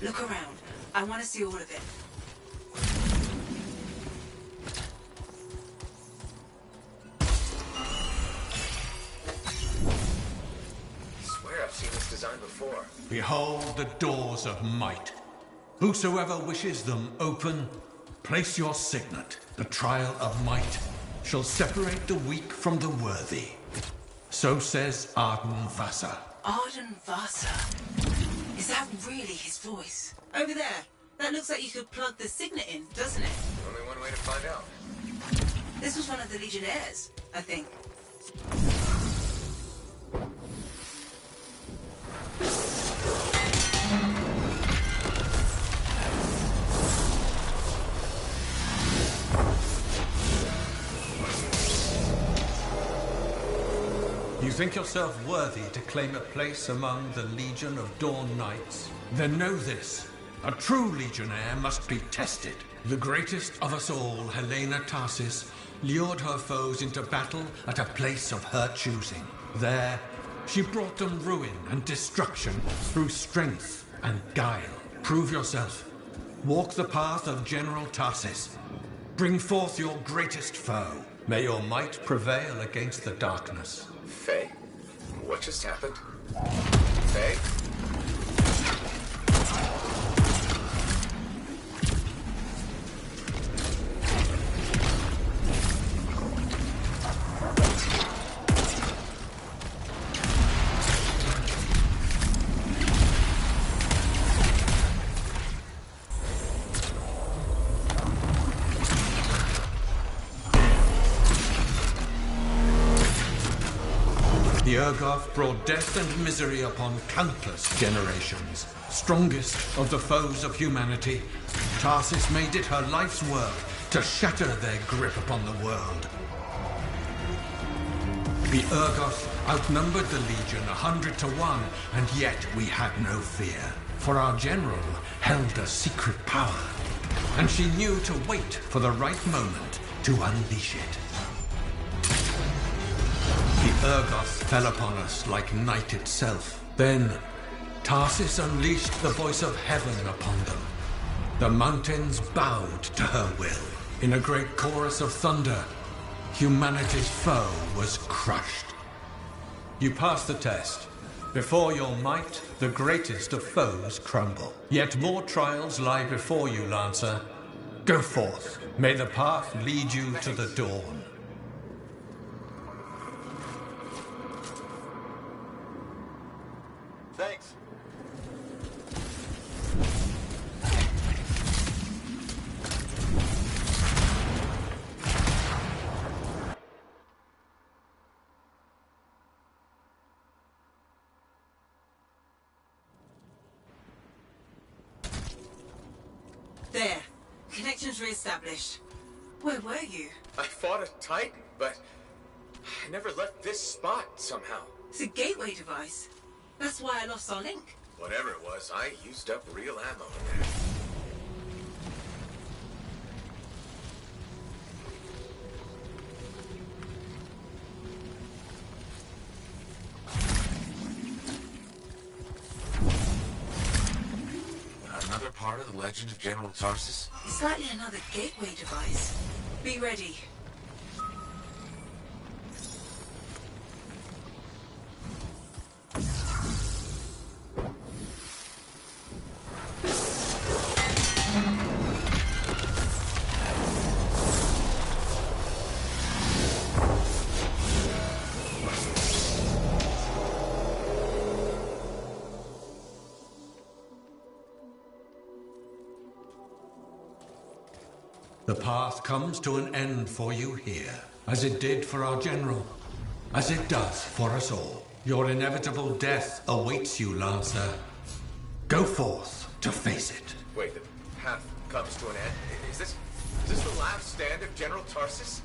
Look around. I want to see all of it. I swear I've seen this design before. Behold the doors of might. Whosoever wishes them open, place your signet. The trial of might shall separate the weak from the worthy. So says Arden Vasa. Arden Vasa? Is that really his voice? Over there. That looks like you could plug the signet in, doesn't it? Only one way to find out. This was one of the Legionnaires, I think. You think yourself worthy to claim a place among the Legion of Dawn Knights? Then know this. A true Legionnaire must be tested. The greatest of us all, Helena Tarsis, lured her foes into battle at a place of her choosing. There, she brought them ruin and destruction through strength and guile. Prove yourself. Walk the path of General Tarsis. Bring forth your greatest foe. May your might prevail against the darkness. Faye? What just happened? Faye? The Urgoth brought death and misery upon countless generations. Strongest of the foes of humanity, Tarsis made it her life's work to shatter their grip upon the world. The Urgoth outnumbered the Legion 100 to 1, and yet we had no fear. For our general held a secret power, and she knew to wait for the right moment to unleash it. The Urgoth fell upon us like night itself. Then, Tarsis unleashed the voice of heaven upon them. The mountains bowed to her will. In a great chorus of thunder, humanity's foe was crushed. You passed the test. Before your might, the greatest of foes crumble. Yet more trials lie before you, Lancer. Go forth. May the path lead you to the dawn. Thanks. There. Connections re-established. Where were you? I fought a Titan, but I never left this spot somehow. It's a gateway device. That's why I lost our link. Whatever it was, I used up real ammo in there. part of the legend of General Tarsus? It's likely another gateway device. Be ready. The path comes to an end for you here, as it did for our general, as it does for us all. Your inevitable death awaits you, Lancer. Go forth to face it. Wait, the path comes to an end? Is this the last stand of General Tarsus?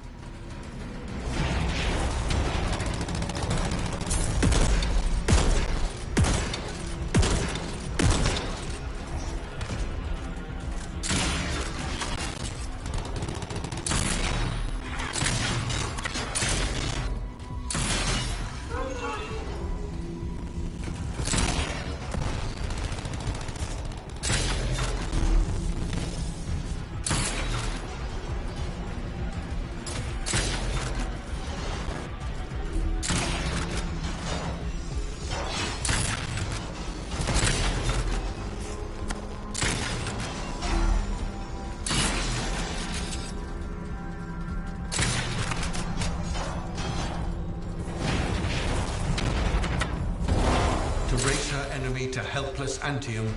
To helpless Antium,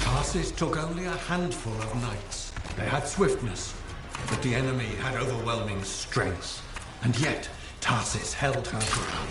Tarsus took only a handful of knights. They had swiftness, but the enemy had overwhelming strength. And yet, Tarsus held her ground.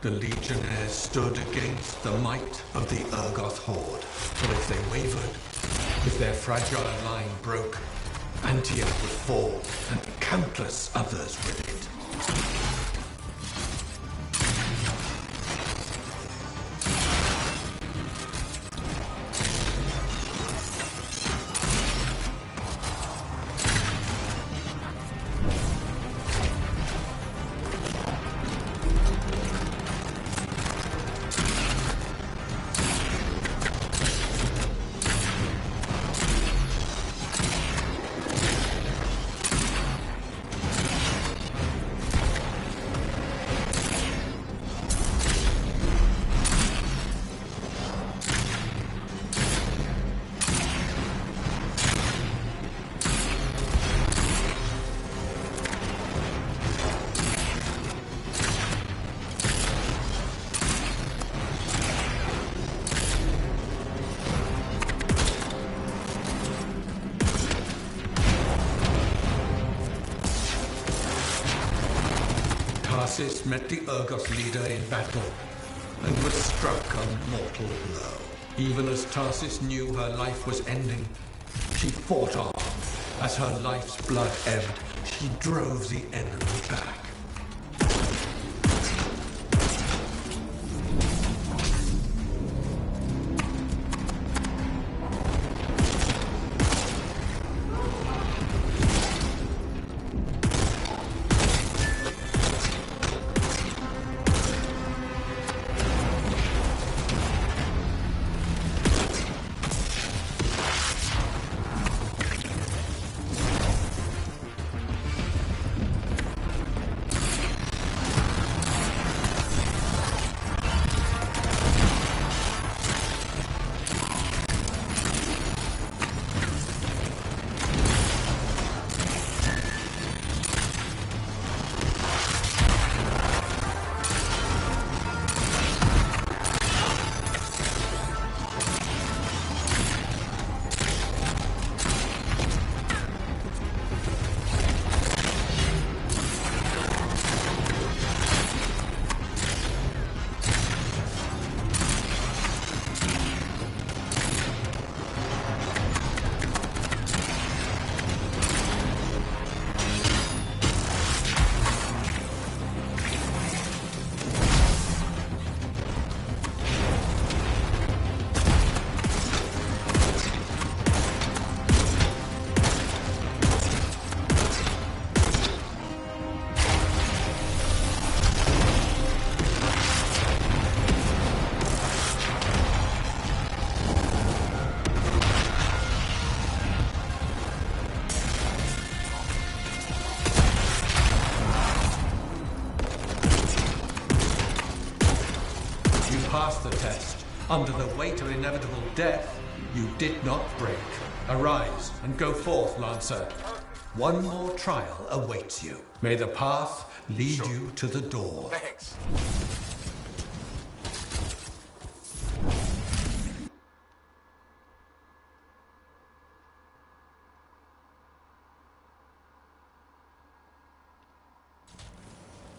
The legionnaires stood against the might of the Urgoth horde. But if they wavered, if their fragile line broke, Antium would fall, and countless others with it. Tarsus met the Urgoth leader in battle and was struck a mortal blow. Even as Tarsus knew her life was ending, she fought on. As her life's blood ebbed, she drove the enemy back. under the weight of inevitable death, you did not break. Arise and go forth, Lancer. One more trial awaits you. May the path lead you to the door. Thanks.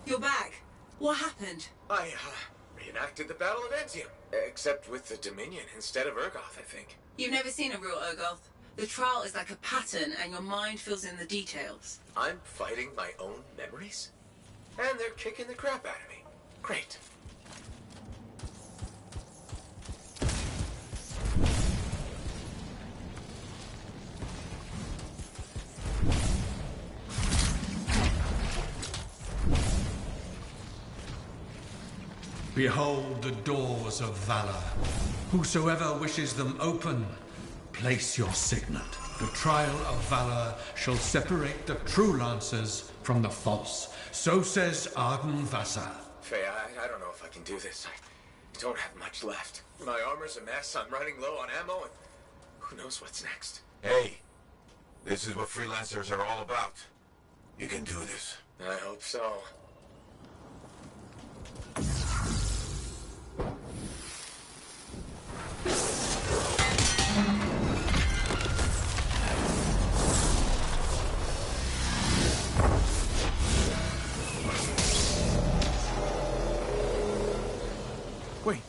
You're back. What happened? I, reenacted the Battle of Antium. Except with the Dominion instead of Urgoth, I think. You've never seen a real Urgoth. The trial is like a pattern, and your mind fills in the details. I'm fighting my own memories? And they're kicking the crap out of me. Great. Behold the doors of valor. Whosoever wishes them open, place your signet. The trial of valor shall separate the true lancers from the false. So says Arden Vassar. Faye, I don't know if I can do this. I don't have much left. My armor's a mess, I'm running low on ammo, and who knows what's next. Hey, this is what freelancers are all about. You can do this. I hope so. Wait,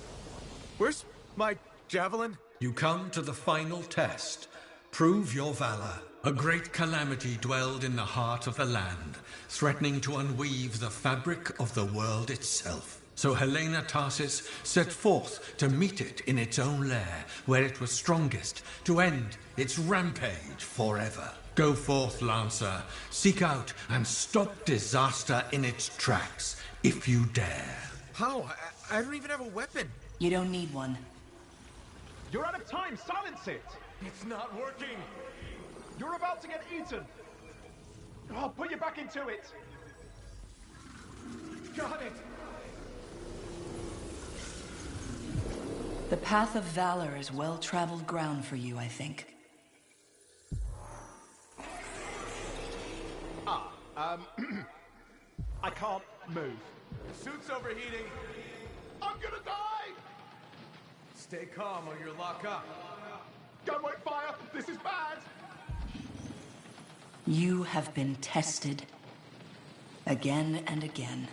where's my javelin? You come to the final test. Prove your valor. A great calamity dwelled in the heart of the land, threatening to unweave the fabric of the world itself. So Helena Tarsis set forth to meet it in its own lair, where it was strongest, to end its rampage forever. Go forth, Lancer. Seek out and stop disaster in its tracks, if you dare. How? I don't even have a weapon. You don't need one. You're out of time! Silence it! It's not working. You're about to get eaten! I'll put you back into it! Got it! The path of valor is well-traveled ground for you, I think. I can't move. The suit's overheating. I'm gonna die! Stay calm or you'll lock up. Gun won't fire! This is bad! You have been tested. Again and again.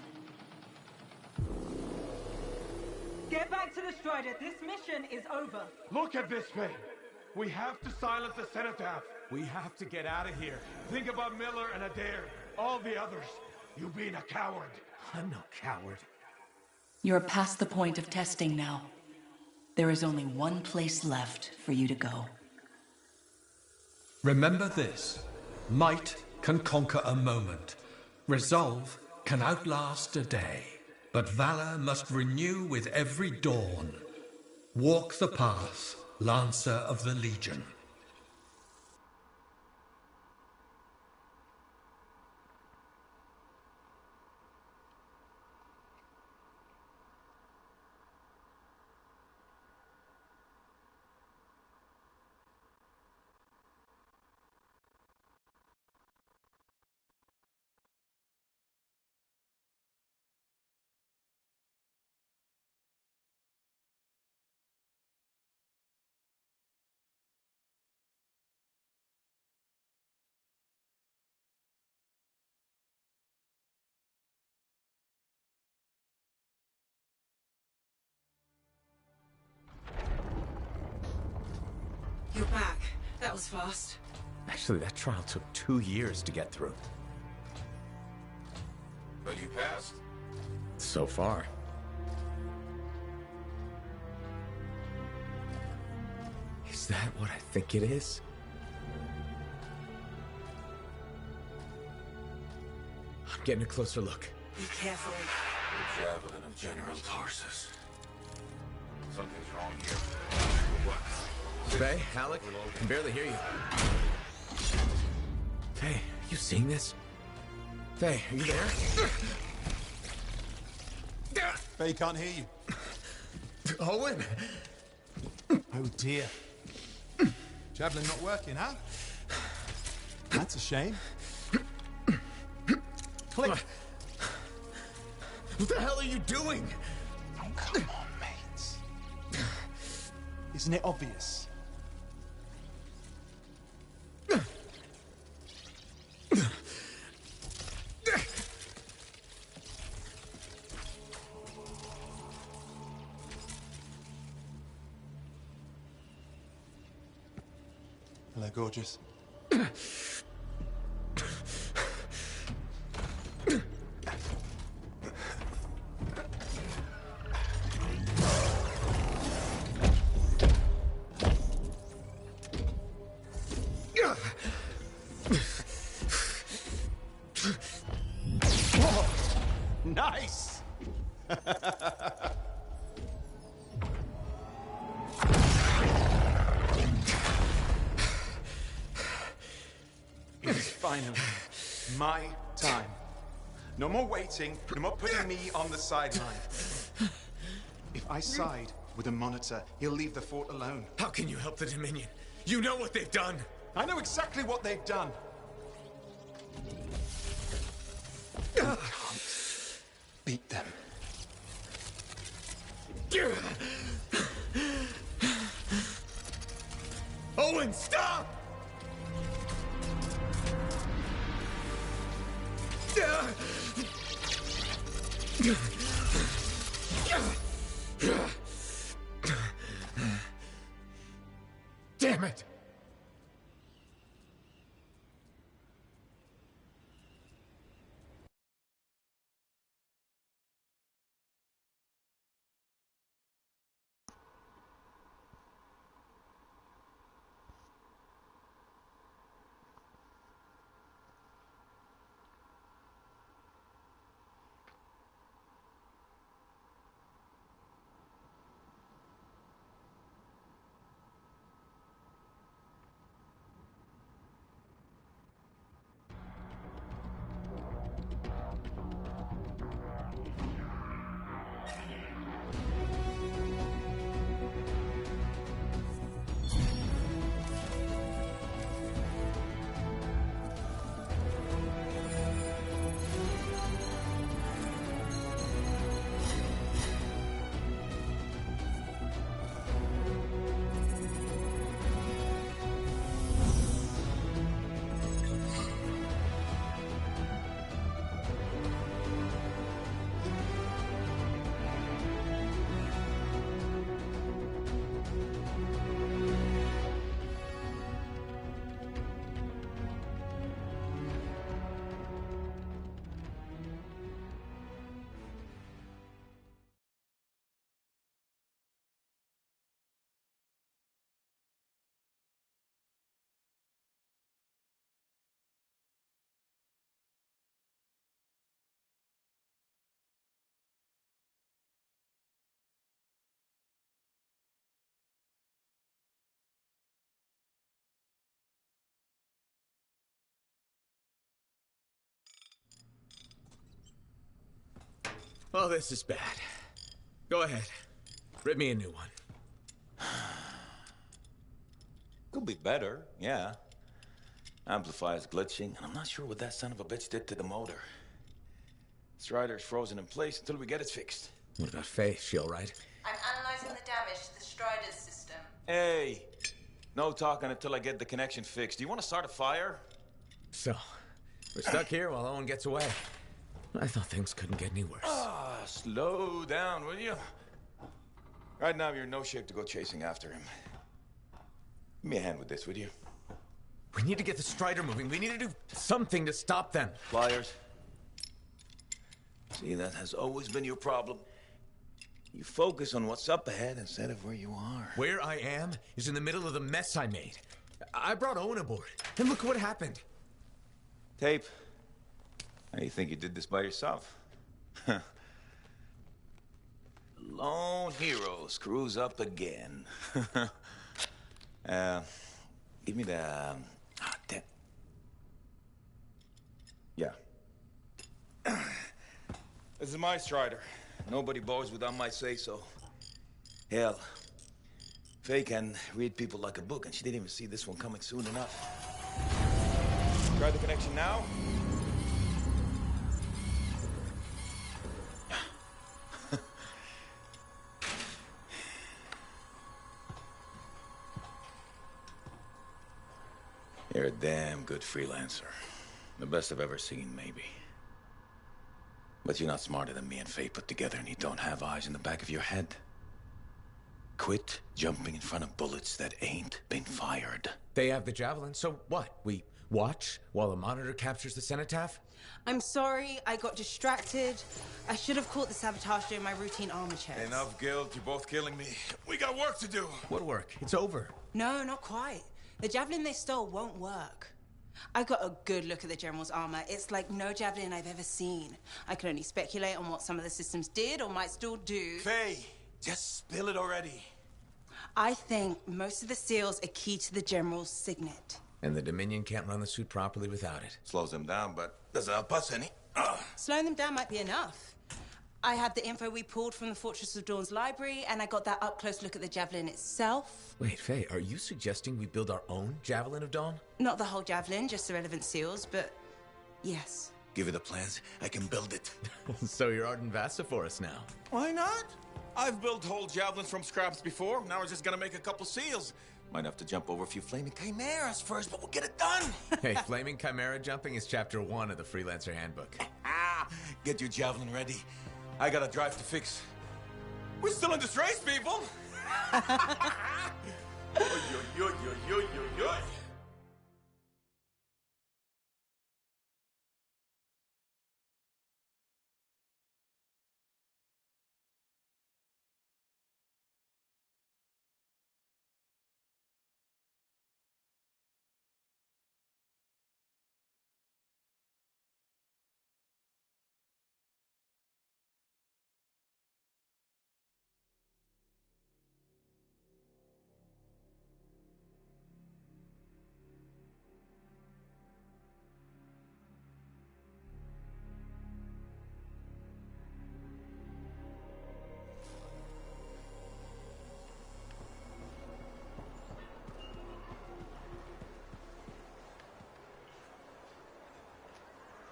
Get back to the Strider. This mission is over. Look at this thing! We have to silence the Cenotaph. We have to get out of here. Think about Miller and Adair. All the others. You being a coward. I'm no coward. You're past the point of testing now. There is only one place left for you to go. Remember this. Might can conquer a moment. Resolve can outlast a day. But valor must renew with every dawn. Walk the path, Lancer of the Legion. You're back. That was fast. Actually, that trial took 2 years to get through. But you passed. So far. Is that what I think it is? I'm getting a closer look. Be careful. The javelin of General Tarsus. Something's wrong here. What? Faye, Alec, I can barely hear you. Faye, you seeing this? Faye, are you there? Faye can't hear you. Owen! Oh dear. Javelin not working, huh? That's a shame. Click. What the hell are you doing? Oh, come on, mates. Isn't it obvious? Hello, gorgeous. Nice! It's finally my time. No more waiting, no more putting me on the sideline. If I side with a monitor, he'll leave the fort alone. How can you help the Dominion? You know what they've done. I know exactly what they've done. We can't beat them. Owen, stop! Damn it! Oh, this is bad. Go ahead. Rip me a new one. Could be better, yeah. Amplifier's glitching, and I'm not sure what that son of a bitch did to the motor. Strider's frozen in place until we get it fixed. What about Faye? Is she all right? I'm analyzing the damage to the Strider's system. Hey, no talking until I get the connection fixed. Do you want to start a fire? So, we're stuck here while Owen gets away. I thought things couldn't get any worse. Ah, slow down, will you? Right now, you're in no shape to go chasing after him. Give me a hand with this, would you? We need to get the Strider moving. We need to do something to stop them. Flyers. See, that has always been your problem. You focus on what's up ahead instead of where you are. Where I am is in the middle of the mess I made. I brought Owen aboard, and look what happened. Tape. How you think you did this by yourself? Lone hero screws up again. Give me the... damn. Yeah. This is my Strider. Nobody boards without my say-so. Hell, if Faye can read people like a book, and she didn't even see this one coming soon enough. Try the connection now. You're a damn good freelancer. The best I've ever seen, maybe. But you're not smarter than me and Faye put together, and you don't have eyes in the back of your head. Quit jumping in front of bullets that ain't been fired. They have the javelin, so what? We watch while a monitor captures the cenotaph? I'm sorry, I got distracted. I should have caught the sabotage during my routine armor checks. Enough guilt, you're both killing me. We got work to do. What work? It's over. No, not quite. The javelin they stole won't work. I got a good look at the General's armor. It's like no javelin I've ever seen. I can only speculate on what some of the systems did or might still do. Faye, just spill it already. I think most of the seals are key to the General's signet. And the Dominion can't run the suit properly without it. Slows them down, but doesn't help us any. Slowing them down might be enough. I have the info we pulled from the Fortress of Dawn's library, and I got that up-close look at the Javelin itself. Wait, Faye, are you suggesting we build our own Javelin of Dawn? Not the whole Javelin, just the relevant seals, but yes. Give me the plans, I can build it. So you're Arden Vassa for us now. Why not? I've built whole javelins from scraps before. Now we're just gonna make a couple seals. Might have to jump over a few flaming chimeras first, but we'll get it done. Hey, flaming chimera jumping is chapter 1 of the Freelancer Handbook. Get your javelin ready. I got a drive to fix. We're still in this race, people. Oy, oy, oy, oy, oy, oy, oy.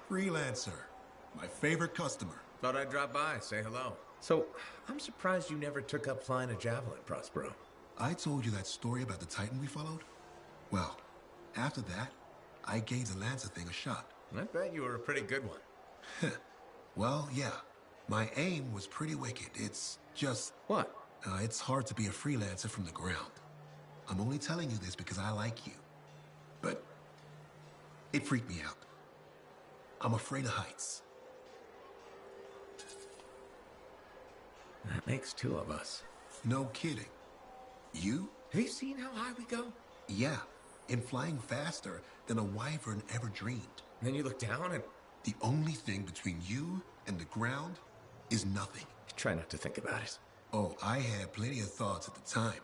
Freelancer. My favorite customer. Thought I'd drop by, say hello. So, I'm surprised you never took up flying a javelin, Prospero. I told you that story about the Titan we followed? Well, after that, I gave the Lancer thing a shot. I bet you were a pretty good one. Well, yeah. My aim was pretty wicked. It's just... What? It's hard to be a freelancer from the ground. I'm only telling you this because I like you. But it freaked me out. I'm afraid of heights. That makes two of us. No kidding. You? Have you seen how high we go? Yeah, and flying faster than a wyvern ever dreamed. And then you look down and... The only thing between you and the ground is nothing. Try not to think about it. Oh, I had plenty of thoughts at the time.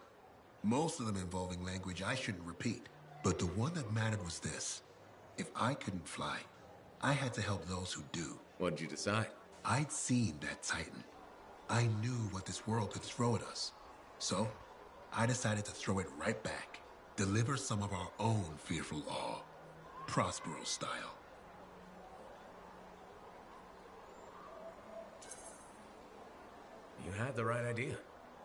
Most of them involving language I shouldn't repeat. But the one that mattered was this. If I couldn't fly, I had to help those who do. What'd you decide? I'd seen that Titan. I knew what this world could throw at us. So, I decided to throw it right back. Deliver some of our own fearful awe. Prospero style. You had the right idea.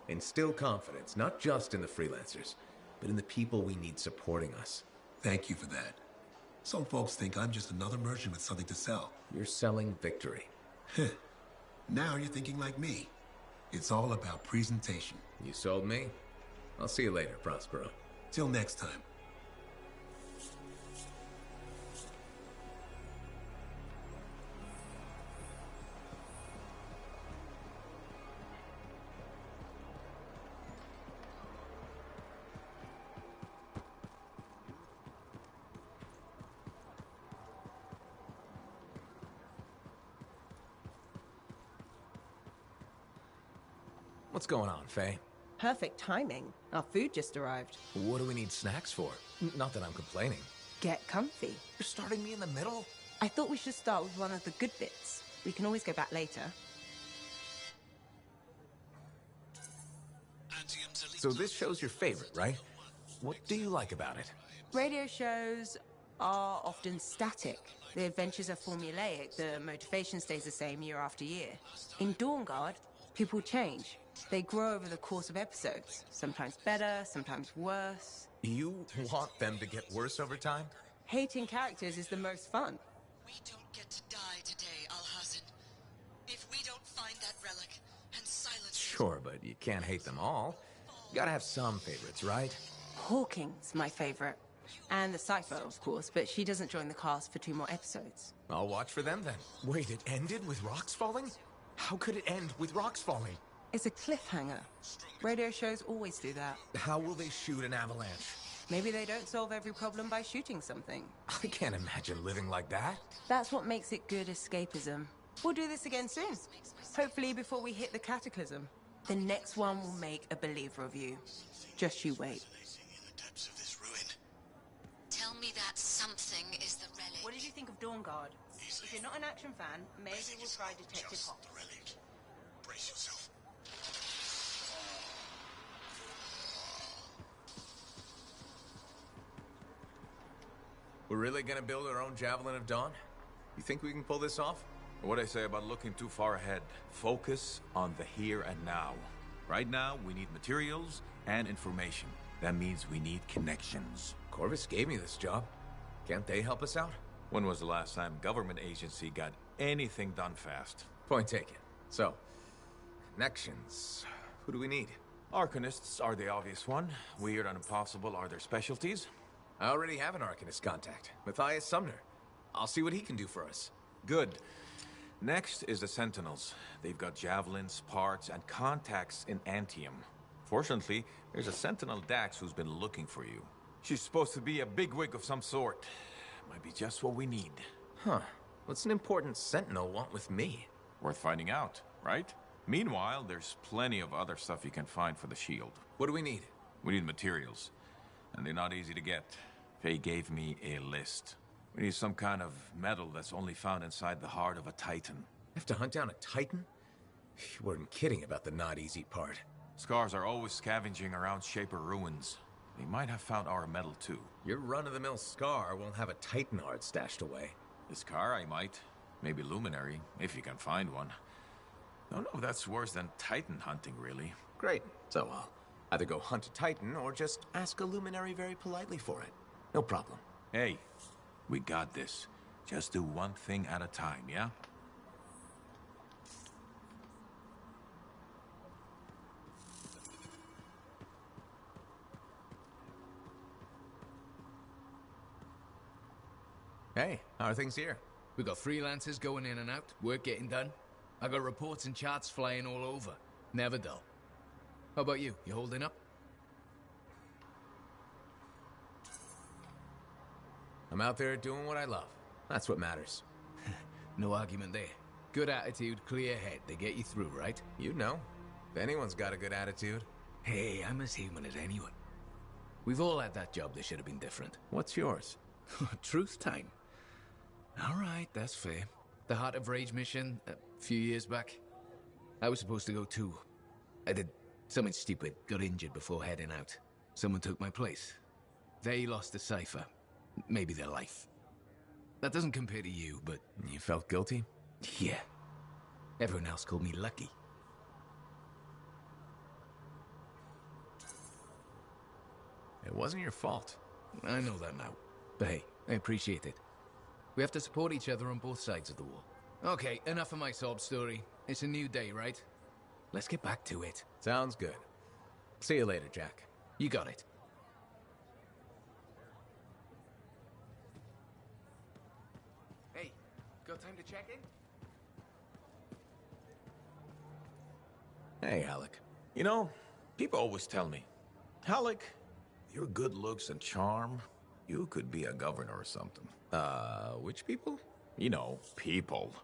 Instill confidence, not just in the freelancers, but in the people we need supporting us. Thank you for that. Some folks think I'm just another merchant with something to sell. You're selling victory. Now you're thinking like me. It's all about presentation. You sold me. I'll see you later, Prospero. Till next time. What's going on, Faye? Perfect timing. Our food just arrived. What do we need snacks for? Not that I'm complaining. Get comfy. You're starting me in the middle? I thought we should start with one of the good bits. We can always go back later. Antium's elite. So this show's your favorite, right? What do you like about it? Radio shows are often static. The adventures are formulaic. The motivation stays the same year after year. In Dawn Guard, people change. They grow over the course of episodes. Sometimes better, sometimes worse. You want them to get worse over time? Hating characters is the most fun. We don't get to die today, Al-Hassan. If we don't find that relic and silence it... Sure, but you can't hate them all. You gotta have some favorites, right? Hawking's my favorite. And the Cypher, of course, but she doesn't join the cast for 2 more episodes. I'll watch for them then. Wait, it ended with rocks falling? How could it end with rocks falling? It's a cliffhanger. Radio shows always do that. How will they shoot an avalanche? Maybe they don't solve every problem by shooting something. I can't imagine living like that. That's what makes it good escapism. We'll do this again soon. Hopefully before we hit the cataclysm. The next one will make a believer of you. Just you wait. Tell me that something is the relic. What did you think of Dawn Guard? If you're not an action fan, maybe we'll try Detective Hop. Brace yourself. We're really gonna build our own Javelin of Dawn? You think we can pull this off? What I say about looking too far ahead. Focus on the here and now. Right now, we need materials and information. That means we need connections. Corvus gave me this job. Can't they help us out? When was the last time government agency got anything done fast? Point taken. So, connections. Who do we need? Arcanists are the obvious one. Weird and impossible are their specialties. I already have an Arcanist contact, Matthias Sumner. I'll see what he can do for us. Good. Next is the Sentinels. They've got javelins, parts, and contacts in Antium. Fortunately, there's a Sentinel Dax who's been looking for you. She's supposed to be a bigwig of some sort. Might be just what we need. Huh. What's an important Sentinel want with me? Worth finding out, right? Meanwhile, there's plenty of other stuff you can find for the shield. What do we need? We need materials. And they're not easy to get. Faye gave me a list. We need some kind of metal that's only found inside the heart of a Titan. Have to hunt down a Titan? You weren't kidding about the not easy part. Scars are always scavenging around Shaper ruins. They might have found our metal too. Your run-of-the-mill Scar won't have a Titan heart stashed away. The Scar I might. Maybe Luminary, if you can find one. Don't know if that's worse than Titan hunting, really. Great. So I'll either go hunt a Titan or just ask a Luminary very politely for it. No problem. Hey, we got this. Just do one thing at a time, yeah? Hey, how are things here? We got freelancers going in and out, work getting done. I got reports and charts flying all over. Never dull. How about you? You holding up? I'm out there doing what I love. That's what matters. No argument there. Good attitude, clear head. They get you through, right? You know. If anyone's got a good attitude. Hey, I'm as human as anyone. We've all had that job that should have been different. What's yours? Truth time. All right, that's fair. The Heart of Rage mission, a few years back. I was supposed to go too. I did something stupid, got injured before heading out. Someone took my place. They lost the cipher. Maybe their life. That doesn't compare to you, but... You felt guilty? Yeah. Everyone else called me lucky. It wasn't your fault. I know that now. But hey, I appreciate it. We have to support each other on both sides of the war. Okay, enough of my sob story. It's a new day, right? Let's get back to it. Sounds good. See you later, Jack. You got it. Hey, got time to check in? Hey, Alec. You know, people always tell me, Alec, your good looks and charm, you could be a governor or something. Which people? You know, people.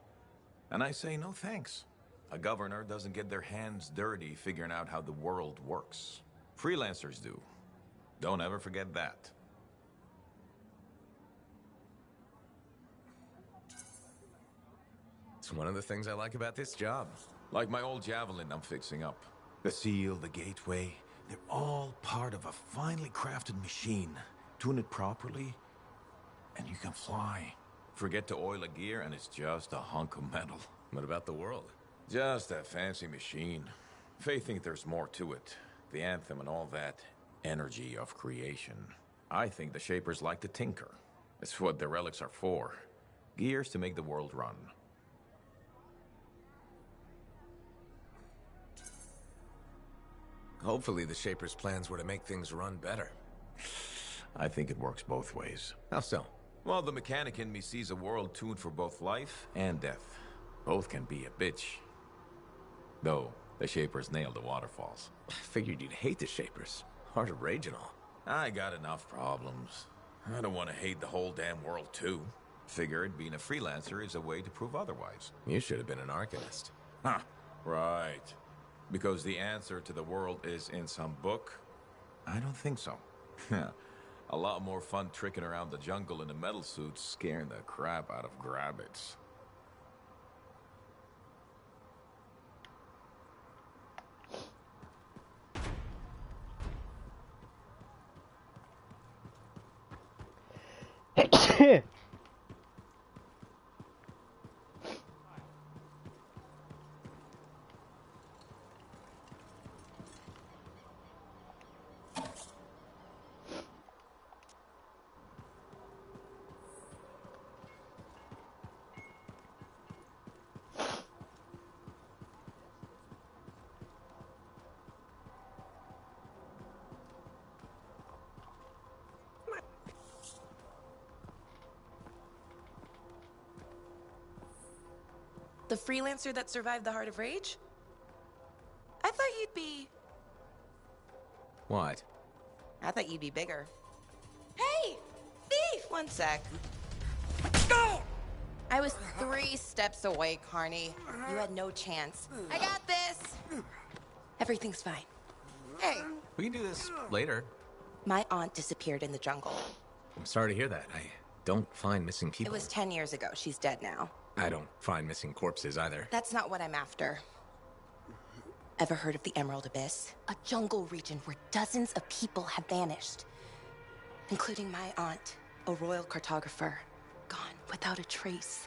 And I say no thanks. A governor doesn't get their hands dirty figuring out how the world works. Freelancers do. Don't ever forget that. It's one of the things I like about this job. Like my old javelin I'm fixing up. The seal, the gateway, They're all part of a finely crafted machine. Tune it properly, and you can fly. Forget to oil a gear, and it's just a hunk of metal. What about the world? Just a fancy machine. They think there's more to it. The anthem and all that energy of creation. I think the Shapers like to tinker. That's what the relics are for. Gears to make the world run. Hopefully the Shapers' plans were to make things run better. I think it works both ways. How so? Well, the mechanic in me sees a world tuned for both life and death. Both can be a bitch. Though, the Shapers nailed the waterfalls. I figured you'd hate the Shapers. Heart of Rage and all. I got enough problems. I don't want to hate the whole damn world, too. Figured being a freelancer is a way to prove otherwise. You should have been an Arcanist. Huh, right. Because the answer to the world is in some book? I don't think so. A lot more fun tricking around the jungle in a metal suit, scaring the crap out of grabbits. The freelancer that survived the Heart of Rage? I thought you'd be... What? I thought you'd be bigger. Hey! Thief! One sec. I was 3 steps away, Carney. You had no chance. I got this! Everything's fine. Hey! We can do this later. My aunt disappeared in the jungle. I'm sorry to hear that. I don't find missing people. It was 10 years ago. She's dead now. I don't find missing corpses either. That's not what I'm after. Ever heard of the Emerald Abyss? A jungle region where dozens of people have vanished. Including my aunt, a royal cartographer. Gone without a trace.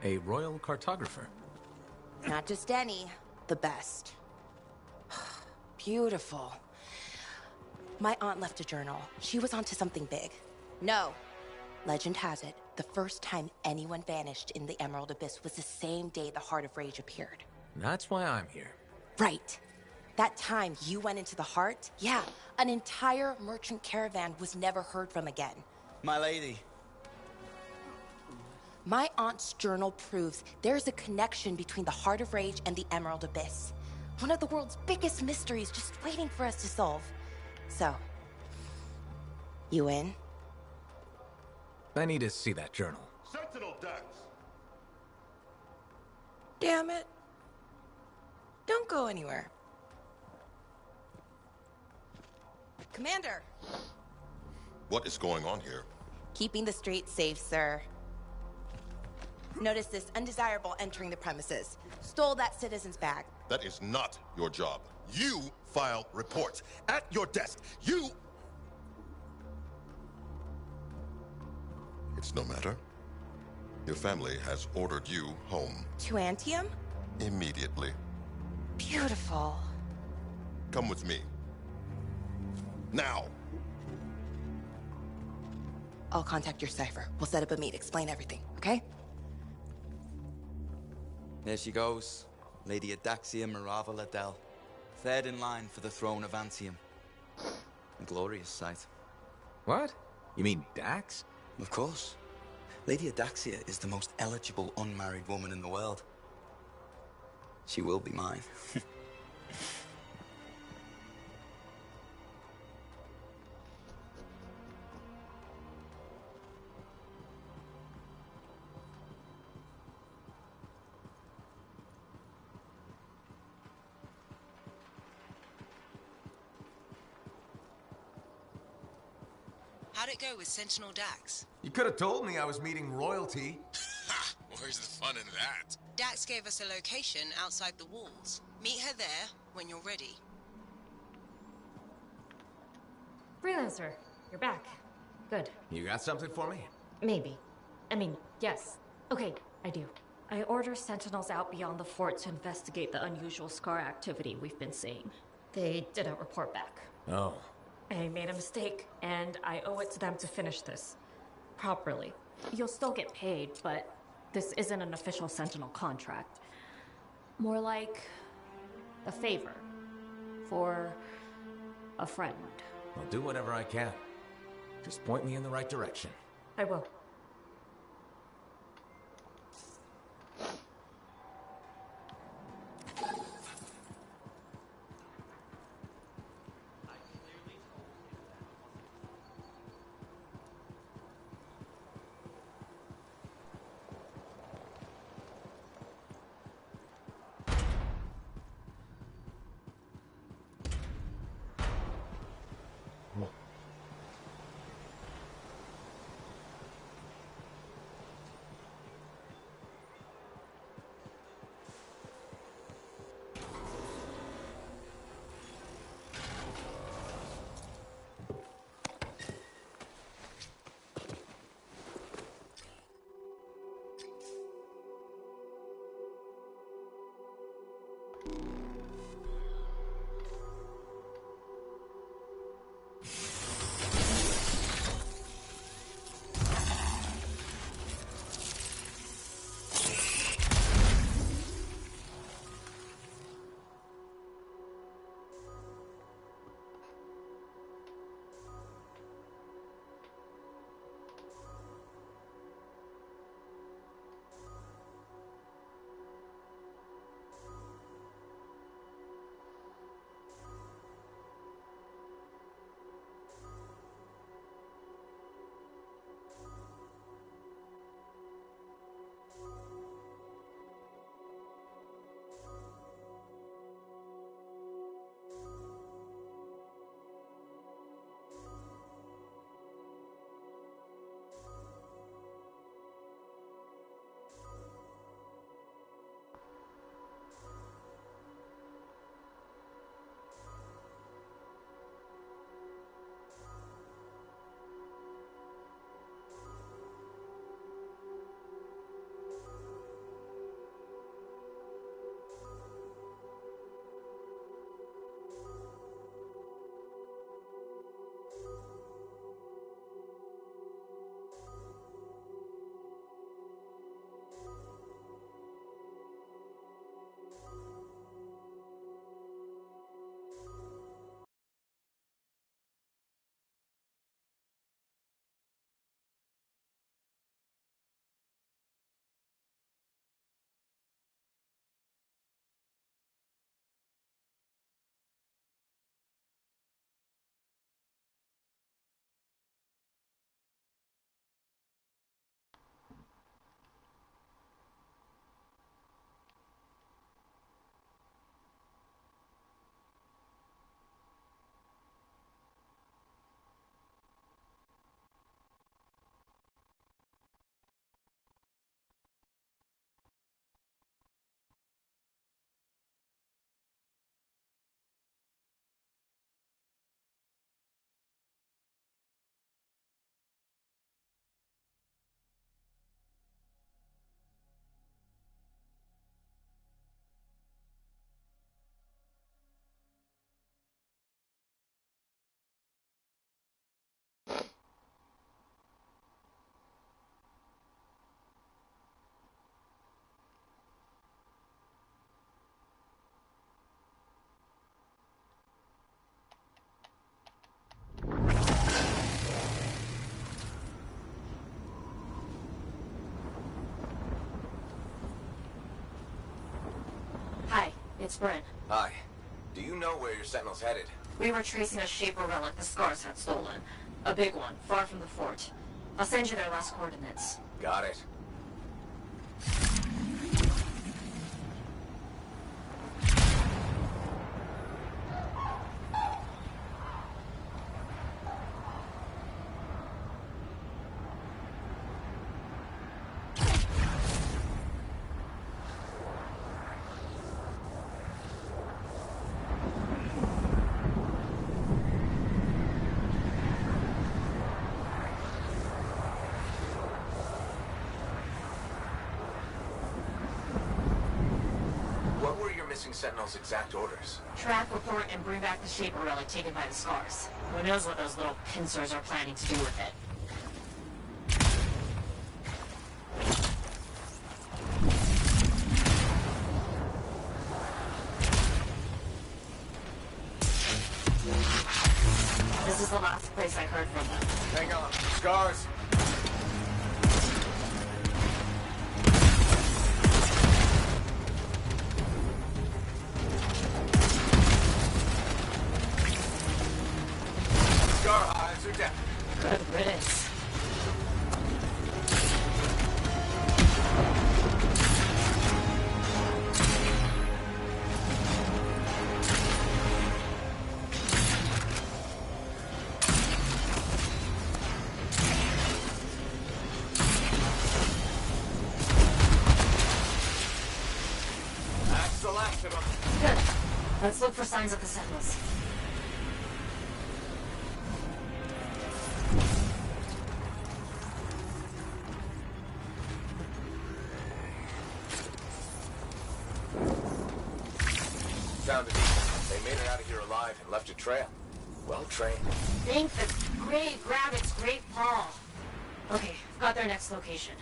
A royal cartographer? Not just any, the best. Beautiful. My aunt left a journal. She was onto something big. No. Legend has it, the first time anyone vanished in the Emerald Abyss was the same day the Heart of Rage appeared. That's why I'm here. Right. That time you went into the Heart, yeah, an entire merchant caravan was never heard from again. My lady. My aunt's journal proves there's a connection between the Heart of Rage and the Emerald Abyss. One of the world's biggest mysteries just waiting for us to solve. So, you in? I need to see that journal. Sentinel decks. Damn it. Don't go anywhere. Commander! What is going on here? Keeping the streets safe, sir. Notice this undesirable entering the premises. Stole that citizen's bag. That is not your job. You file reports. At your desk. You... It's no matter. Your family has ordered you home. To Antium? Immediately. Beautiful. Come with me. Now! I'll contact your cipher. We'll set up a meet, explain everything, okay? There she goes. Lady Adaxia Mirava Ladell. Third in line for the throne of Antium. A glorious sight. What? You mean Dax? Of course. Lady Adaxia is the most eligible unmarried woman in the world. She will be mine. How'd it go with Sentinel Dax? You could have told me I was meeting royalty. Where's the fun in that? Dax gave us a location outside the walls. Meet her there when you're ready. Freelancer, you're back. Good. You got something for me? Maybe. I mean, yes. Okay, I do. I order sentinels out beyond the fort to investigate the unusual Scar activity we've been seeing. They didn't report back. Oh. I made a mistake, and I owe it to them to finish this properly. You'll still get paid, but this isn't an official sentinel contract. More like a favor for a friend. I'll do whatever I can. Just point me in the right direction. I will. It's Bryn. Hi. Do you know where your sentinel's headed? We were tracing a Shaper relic the Scars had stolen. A big one, far from the fort. I'll send you their last coordinates. Got it. missing Sentinel's exact orders? Track, report, and bring back the Shaper relic taken by the Scars. Who knows what those little pincers are planning to do with it? This is the last place I heard from them. Hang on. Scars! Scar hives are down. Good riddance. That's the last of them. Good. Let's look for signs of the Sentinels. Found it. They made it out of here alive and left a trail. Well trained. Think the great rabbit's great paw. Okay, got their next location.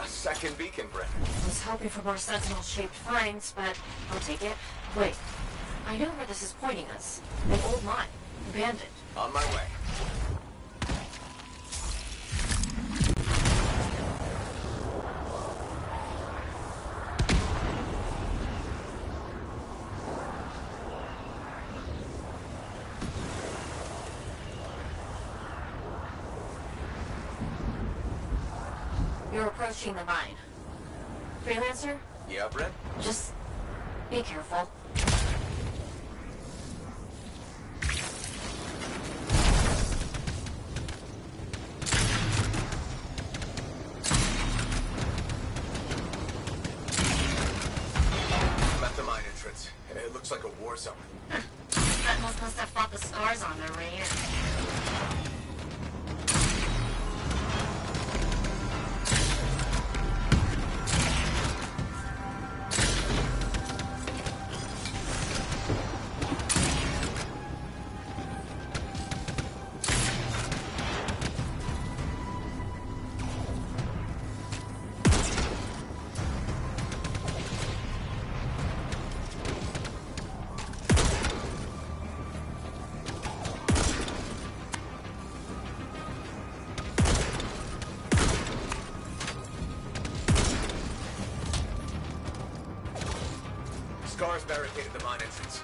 Second beacon, Brent. I was hoping for more Sentinel-shaped finds, but I'll take it. Wait, I know where this is pointing us. An old mine. Abandoned. On my way. You're approaching the mine. Freelancer? Yeah, Brent? Just be careful. I'm at the mine entrance. It looks like a war zone. Sentinels must have fought the Scars on their way in. Scars barricaded the mine entrance.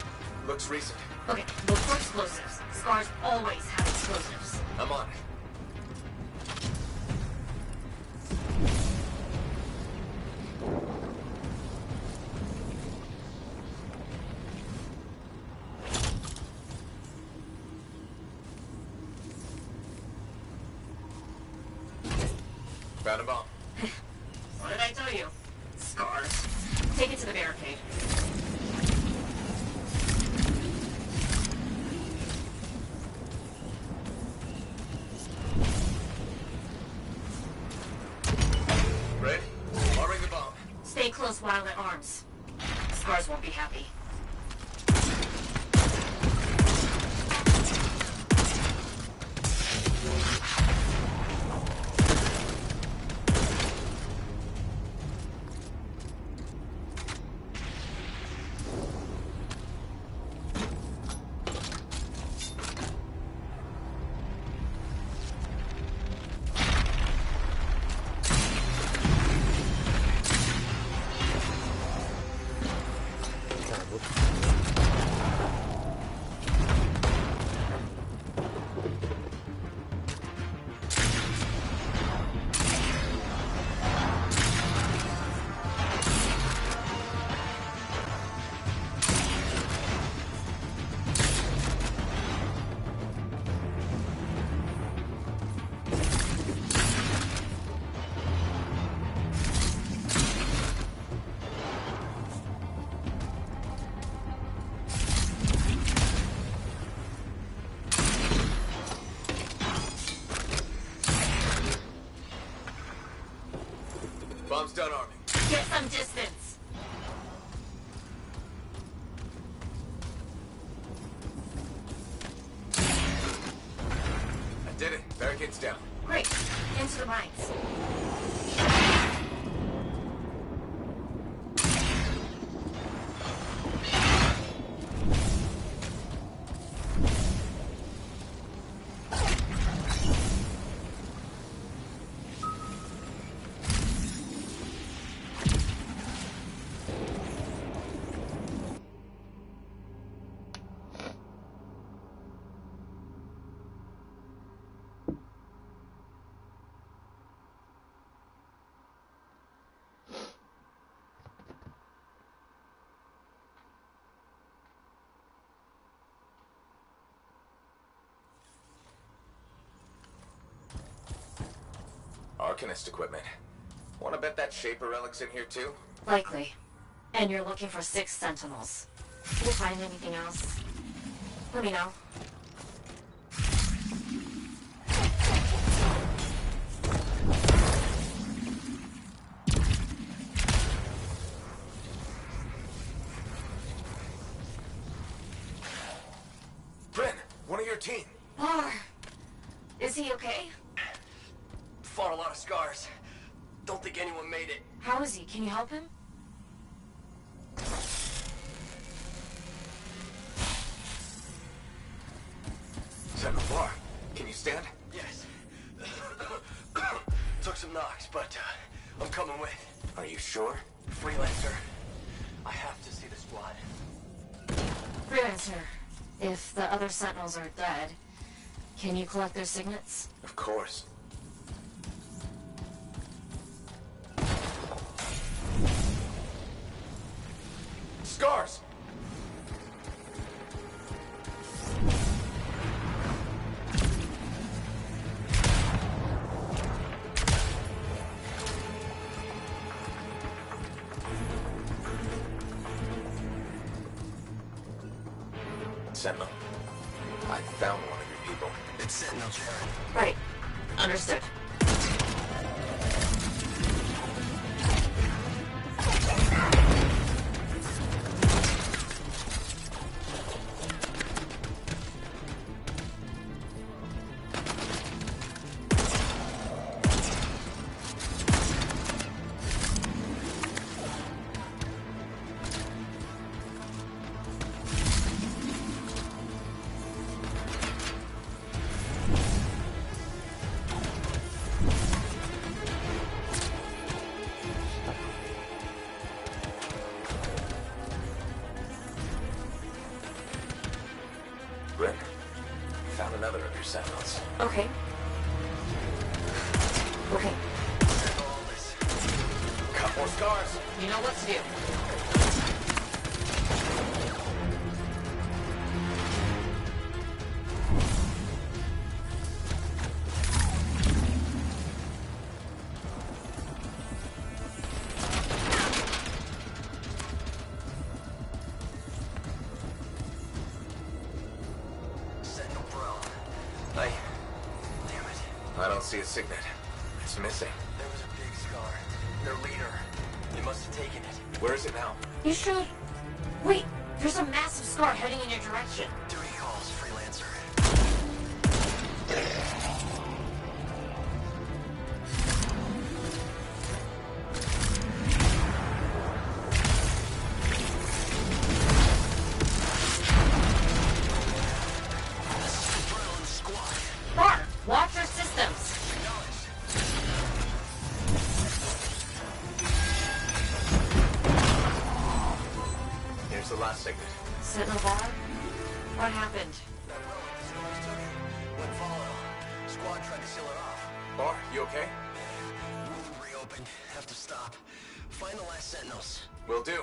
Looks recent. Okay, look for explosives. Scars always have explosives. I'm on it. Found a bomb. What did I tell you? Scars. Take it to the barricade. Ready? Arming the bomb. Stay close while it arms. Scars won't be happy. Mom's done arming. Get some distance. I did it. Barricades down. Great. Into the mines. Arcanist equipment. Wanna bet that Shaper relic's in here too? Likely. And you're looking for 6 sentinels. If you find anything else, let me know. Bryn, one of your team. Bar. Is he okay? Fought a lot of scars. Don't think anyone made it. How is he? Can you help him? Sentinel Bar, can you stand? Yes. Took some knocks, but I'm coming with. Are you sure? Freelancer. I have to see the squad. Freelancer, if the other sentinels are dead, can you collect their signets? Of course. Scars! Sentinel, I found one of your people. It's Sentinel, Jared. Right. Understood. Bryn, found another of your sentinels. Okay. Okay. Got more scars. You know what to do. I don't see a signet. It's missing. There was a big scar. Their leader. They must have taken it. Where is it now? You should... Wait, there's a massive scar heading in your direction. Duty calls, Freelancer. Mark, watch your systems. Here's the last signet. Sentinel Bar? What happened? Went volatile. Squad tried to seal it off. Bar, you okay? Reopened. Have to stop. Find the last sentinels. Will do.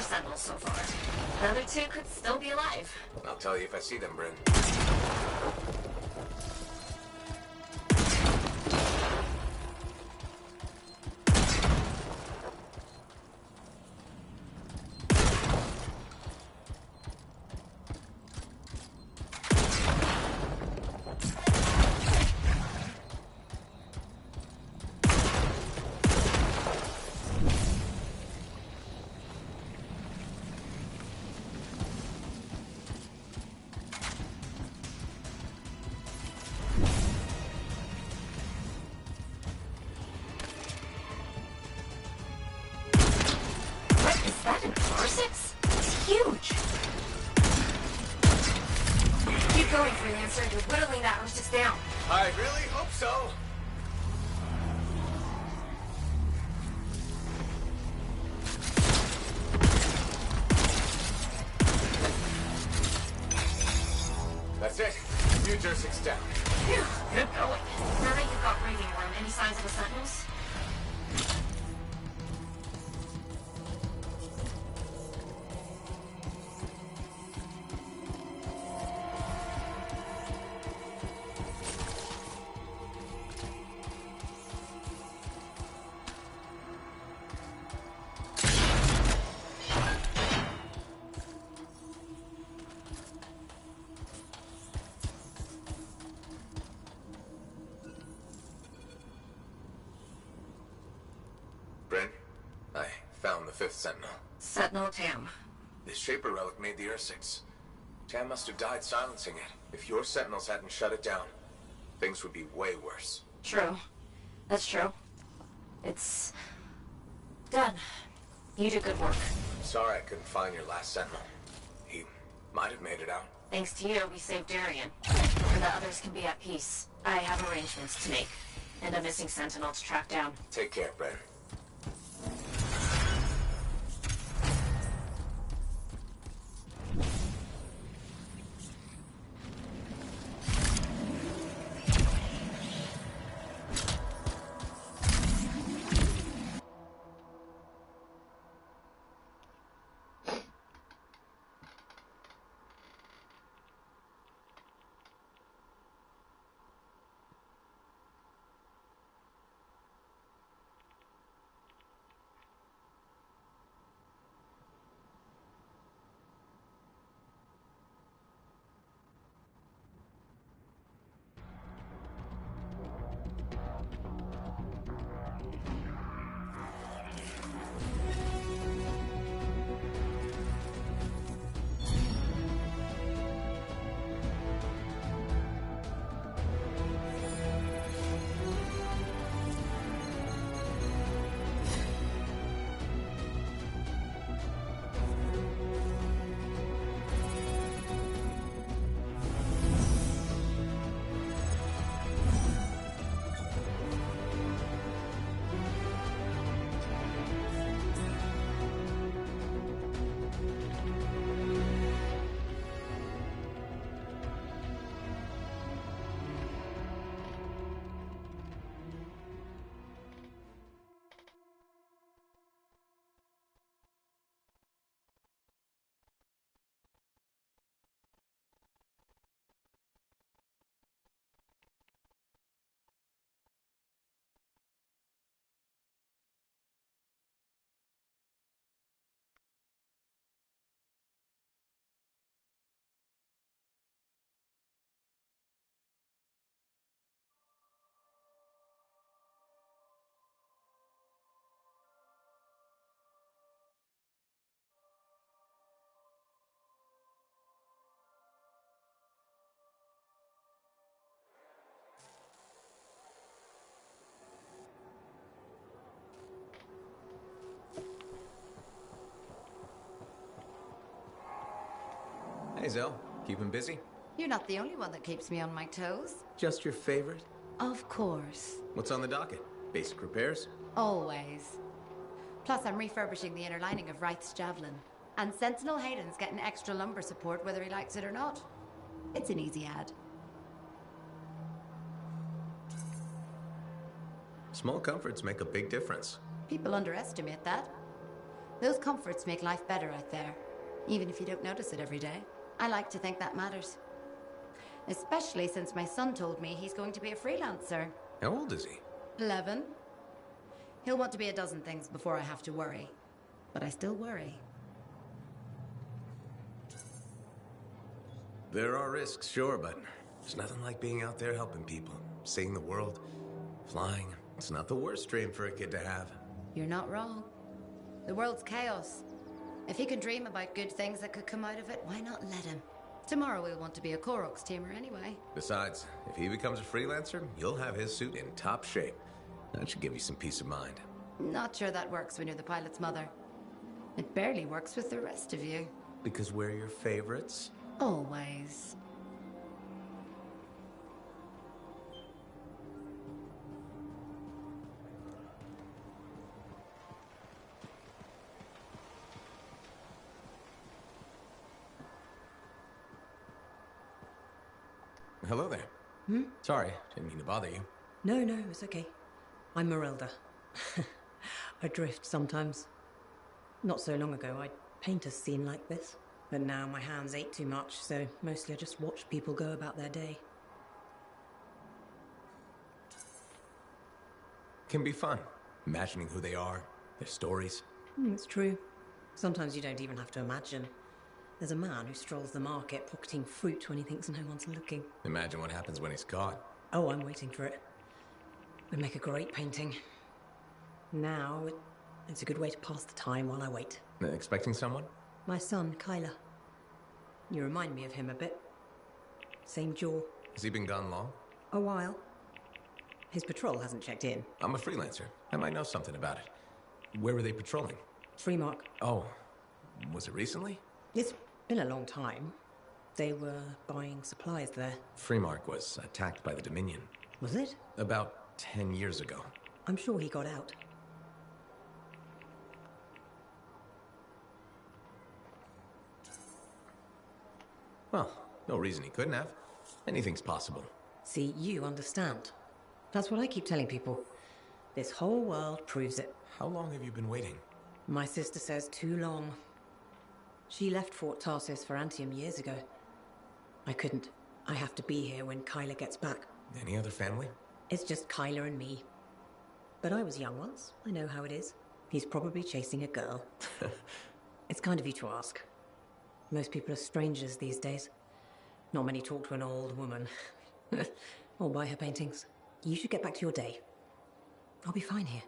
sentinels so far. The other two could still be alive. I'll tell you if I see them, Bryn. Is that an R6? It's huge! Keep going, Freelancer. You're whittling that R6 down. I really hope so. That's it. Future 6 down. Phew, good going. Now that you've got breathing room, any signs of the sentinels? Bryn, I found the 5th Sentinel. Sentinel Tam. This Shaper relic made the Ursix. Tam must have died silencing it. If your Sentinels hadn't shut it down, things would be way worse. True. That's true. It's done. You did good work. Sorry I couldn't find your last Sentinel. He might have made it out. Thanks to you, we saved Darien. And the others can be at peace. I have arrangements to make. And a missing Sentinel to track down. Take care, Bryn. Hey, Zell. Keeping busy? You're not the only one that keeps me on my toes. Just your favorite? Of course. What's on the docket? Basic repairs? Always. Plus, I'm refurbishing the inner lining of Wraith's Javelin. And Sentinel Hayden's getting extra lumbar support whether he likes it or not. It's an easy ad. Small comforts make a big difference. People underestimate that. Those comforts make life better out there, even if you don't notice it every day. I like to think that matters. Especially since my son told me he's going to be a freelancer. How old is he? 11. He'll want to be a dozen things before I have to worry. But I still worry. There are risks, sure, but there's nothing like being out there helping people, seeing the world, flying. It's not the worst dream for a kid to have. You're not wrong. The world's chaos. If he can dream about good things that could come out of it, why not let him? Tomorrow we'll want to be a Koroks teamer anyway. Besides, if he becomes a freelancer, you'll have his suit in top shape. That should give you some peace of mind. Not sure that works when you're the pilot's mother. It barely works with the rest of you. Because we're your favorites? Always. Hello there. Sorry, didn't mean to bother you. No, it's okay. I'm Marilda. I drift sometimes. Not so long ago, I'd paint a scene like this. But now my hands ache too much, so mostly I just watch people go about their day. Can be fun. Imagining who they are, their stories. It's true. Sometimes you don't even have to imagine. There's a man who strolls the market pocketing fruit when he thinks no one's looking. Imagine what happens when he's caught. Oh, I'm waiting for it. Would make a great painting. Now, it's a good way to pass the time while I wait. Expecting someone? My son, Kyler. You remind me of him a bit. Same jaw. Has he been gone long? A while. His patrol hasn't checked in. I'm a freelancer. I might know something about it. Where were they patrolling? Freemark. Oh, was it recently? It's been a long time. They were buying supplies there. Freemark was attacked by the Dominion. Was it? About 10 years ago. I'm sure he got out. Well, no reason he couldn't have. Anything's possible. See, you understand. That's what I keep telling people. This whole world proves it. How long have you been waiting? My sister says too long. She left Fort Tarsis for Antium years ago. I couldn't. I have to be here when Kyler gets back. Any other family? It's just Kyler and me. But I was young once. I know how it is. He's probably chasing a girl. It's kind of you to ask. Most people are strangers these days. Not many talk to an old woman. Or buy her paintings. You should get back to your day. I'll be fine here.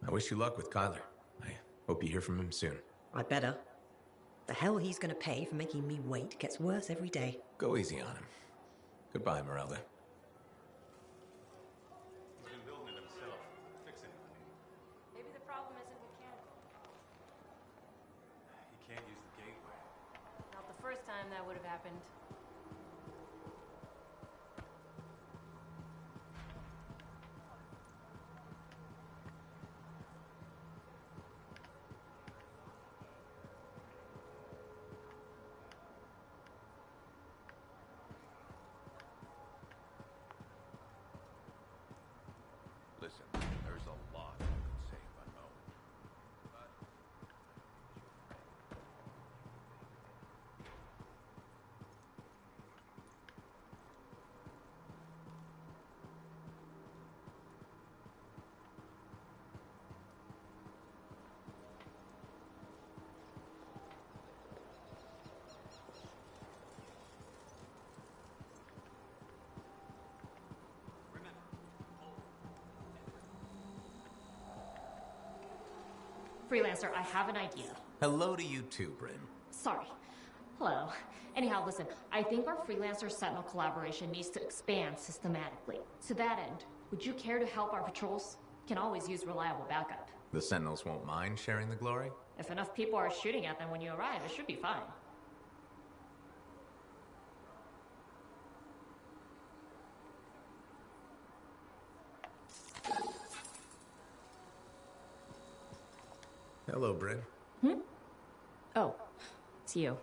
I wish you luck with Kyler. I hope you hear from him soon. I'd better. The hell he's gonna pay for making me wait gets worse every day. Go easy on him. Goodbye, Merelda. He's been building it himself. Fix anything. Maybe the problem isn't mechanical. He can't use the gateway. Not the first time that would have happened. Listen, there's a lot you could say about Owen. Freelancer, I have an idea. Hello to you too, Bryn. Sorry. Hello. Anyhow, listen, I think our Freelancer Sentinel collaboration needs to expand systematically. To that end, would you care to help our patrols? Can always use reliable backup. The Sentinels won't mind sharing the glory? If enough people are shooting at them when you arrive, it should be fine. Hello, Bryn. Oh, it's you.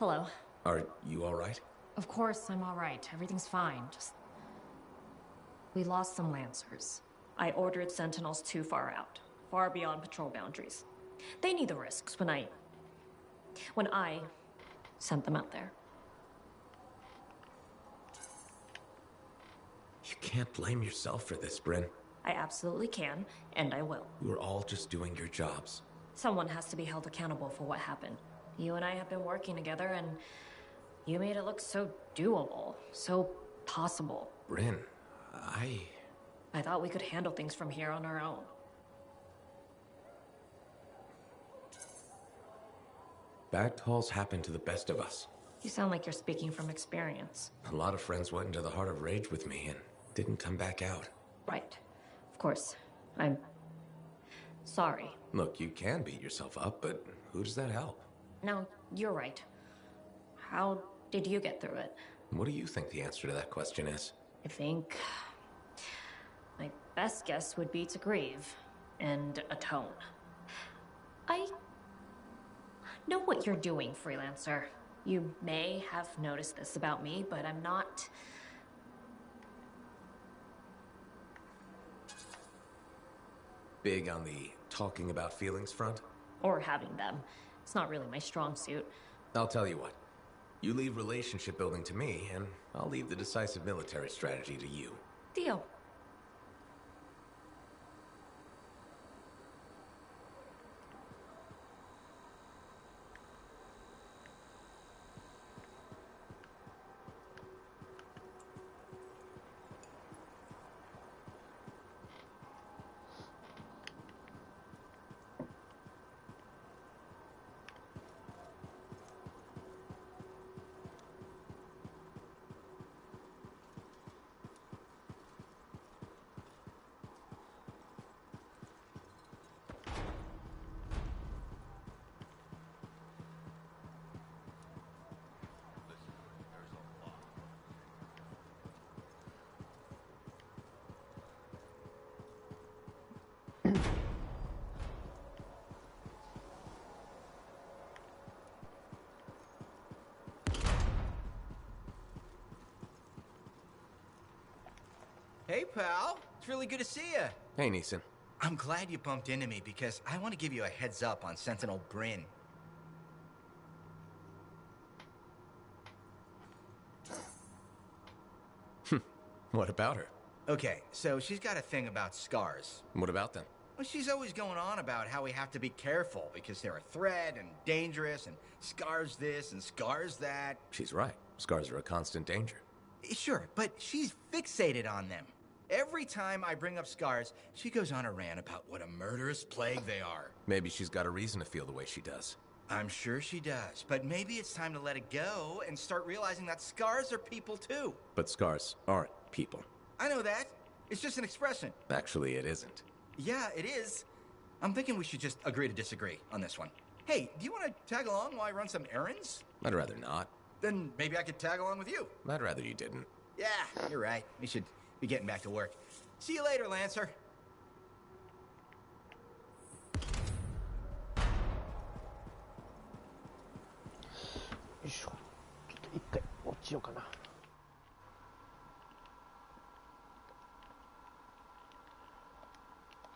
Hello. Are you all right? Of course, I'm all right. Everything's fine. Just... we lost some Lancers. I ordered Sentinels too far out, far beyond patrol boundaries. They need the risks when I sent them out there. You can't blame yourself for this, Bryn. I absolutely can, and I will. We're all just doing your jobs. Someone has to be held accountable for what happened. You and I have been working together, and you made it look so doable, so possible. Bryn, I thought we could handle things from here on our own. Bad calls happen to the best of us. You sound like you're speaking from experience. A lot of friends went into the heart of rage with me and didn't come back out. Right. Of course. I'm sorry. Look, you can beat yourself up, but who does that help? No, you're right. How did you get through it? What do you think the answer to that question is? I think my best guess would be to grieve and atone. I know what you're doing, freelancer. You may have noticed this about me, but I'm not... big on the talking about feelings front? Or having them. It's not really my strong suit. I'll tell you what. You leave relationship building to me, and I'll leave the decisive military strategy to you. Deal. Hey, pal. It's really good to see you. Hey, Neeson. I'm glad you bumped into me because I want to give you a heads up on Sentinel Bryn. What about her? Okay, so she's got a thing about scars. What about them? Well, she's always going on about how we have to be careful because they're a threat and dangerous and scars this and scars that. She's right. Scars are a constant danger. Sure, but she's fixated on them. Every time I bring up scars, she goes on a rant about what a murderous plague they are. Maybe she's got a reason to feel the way she does. I'm sure she does, but maybe it's time to let it go and start realizing that scars are people too. But scars aren't people. I know that. It's just an expression. Actually, it isn't. Yeah, it is. I'm thinking we should just agree to disagree on this one. Hey, do you want to tag along while I run some errands? I'd rather not. Then maybe I could tag along with you. I'd rather you didn't. Yeah, you're right. We should be getting back to work. See you later, Lancer. よいしょ。ちょっと一回落ちようかな。